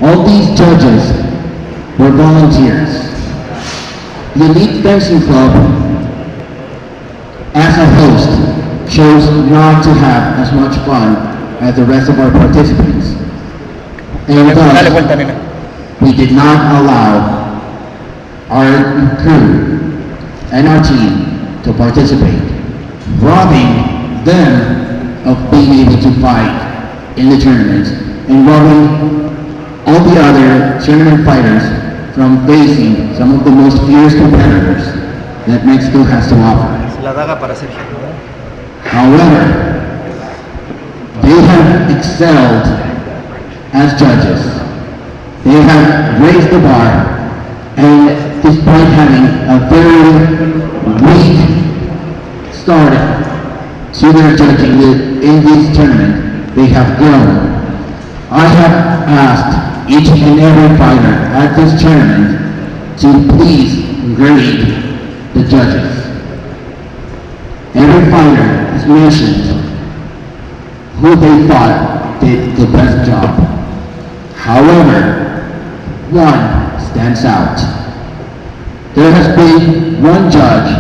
All these judges were volunteers. The Elite Fencing Club, as a host, chose not to have as much fun as the rest of our participants. And Dale vuelta, nena. we did not allow our crew and our team to participate, robbing them of being able to fight in the tournament and robbing all the other tournament fighters from facing some of the most fierce competitors that Mexico has to offer. La daga para Sergio. However, they have excelled as judges. They have raised the bar, and despite having a very weak start to their judging in this tournament, they have grown. I have asked each and every fighter at this tournament to please grade the judges. Every fighter has mentioned who they thought did the best job. However, one stands out. There has been one judge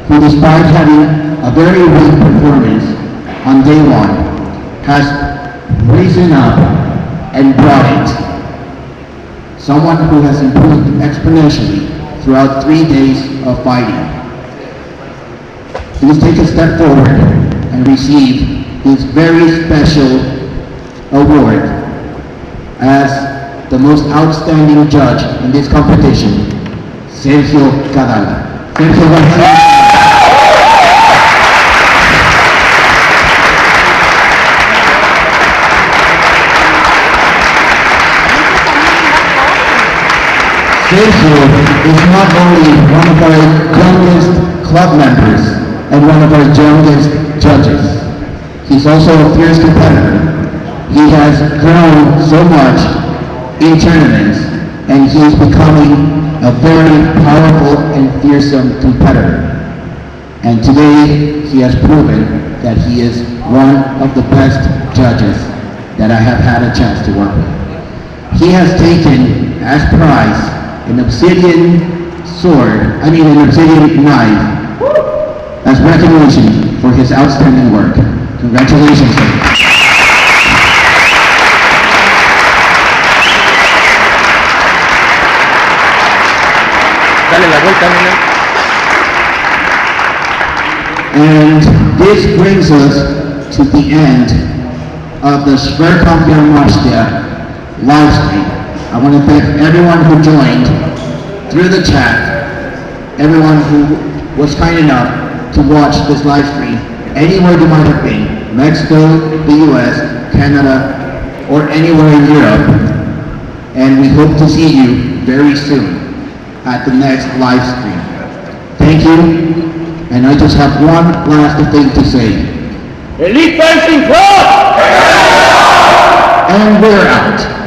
who, despite having a very weak performance on day one, has risen up and brought it. Someone who has improved exponentially throughout 3 days of fighting. Please take a step forward and receive this very special award as the most outstanding judge in this competition, Sergio Cadala. Sergio García. Sergio is not only one of our youngest club members and one of our youngest judges, he's also a fierce competitor. He has grown so much in tournaments, and he is becoming a very powerful and fearsome competitor. And today, he has proven that he is one of the best judges that I have had a chance to work with. He has taken as prize an obsidian knife as recognition for his outstanding work. Congratulations, sir. Dale la vuelta, nena. And this brings us to the end of the Schwertkampf live stream. I want to thank everyone who joined through the chat, everyone who was kind enough to watch this live stream, anywhere you might have been, Mexico, the US, Canada, or anywhere in Europe. And we hope to see you very soon at the next live stream. Thank you, and I just have one last thing to say. Elite Fencing Club! And we're out.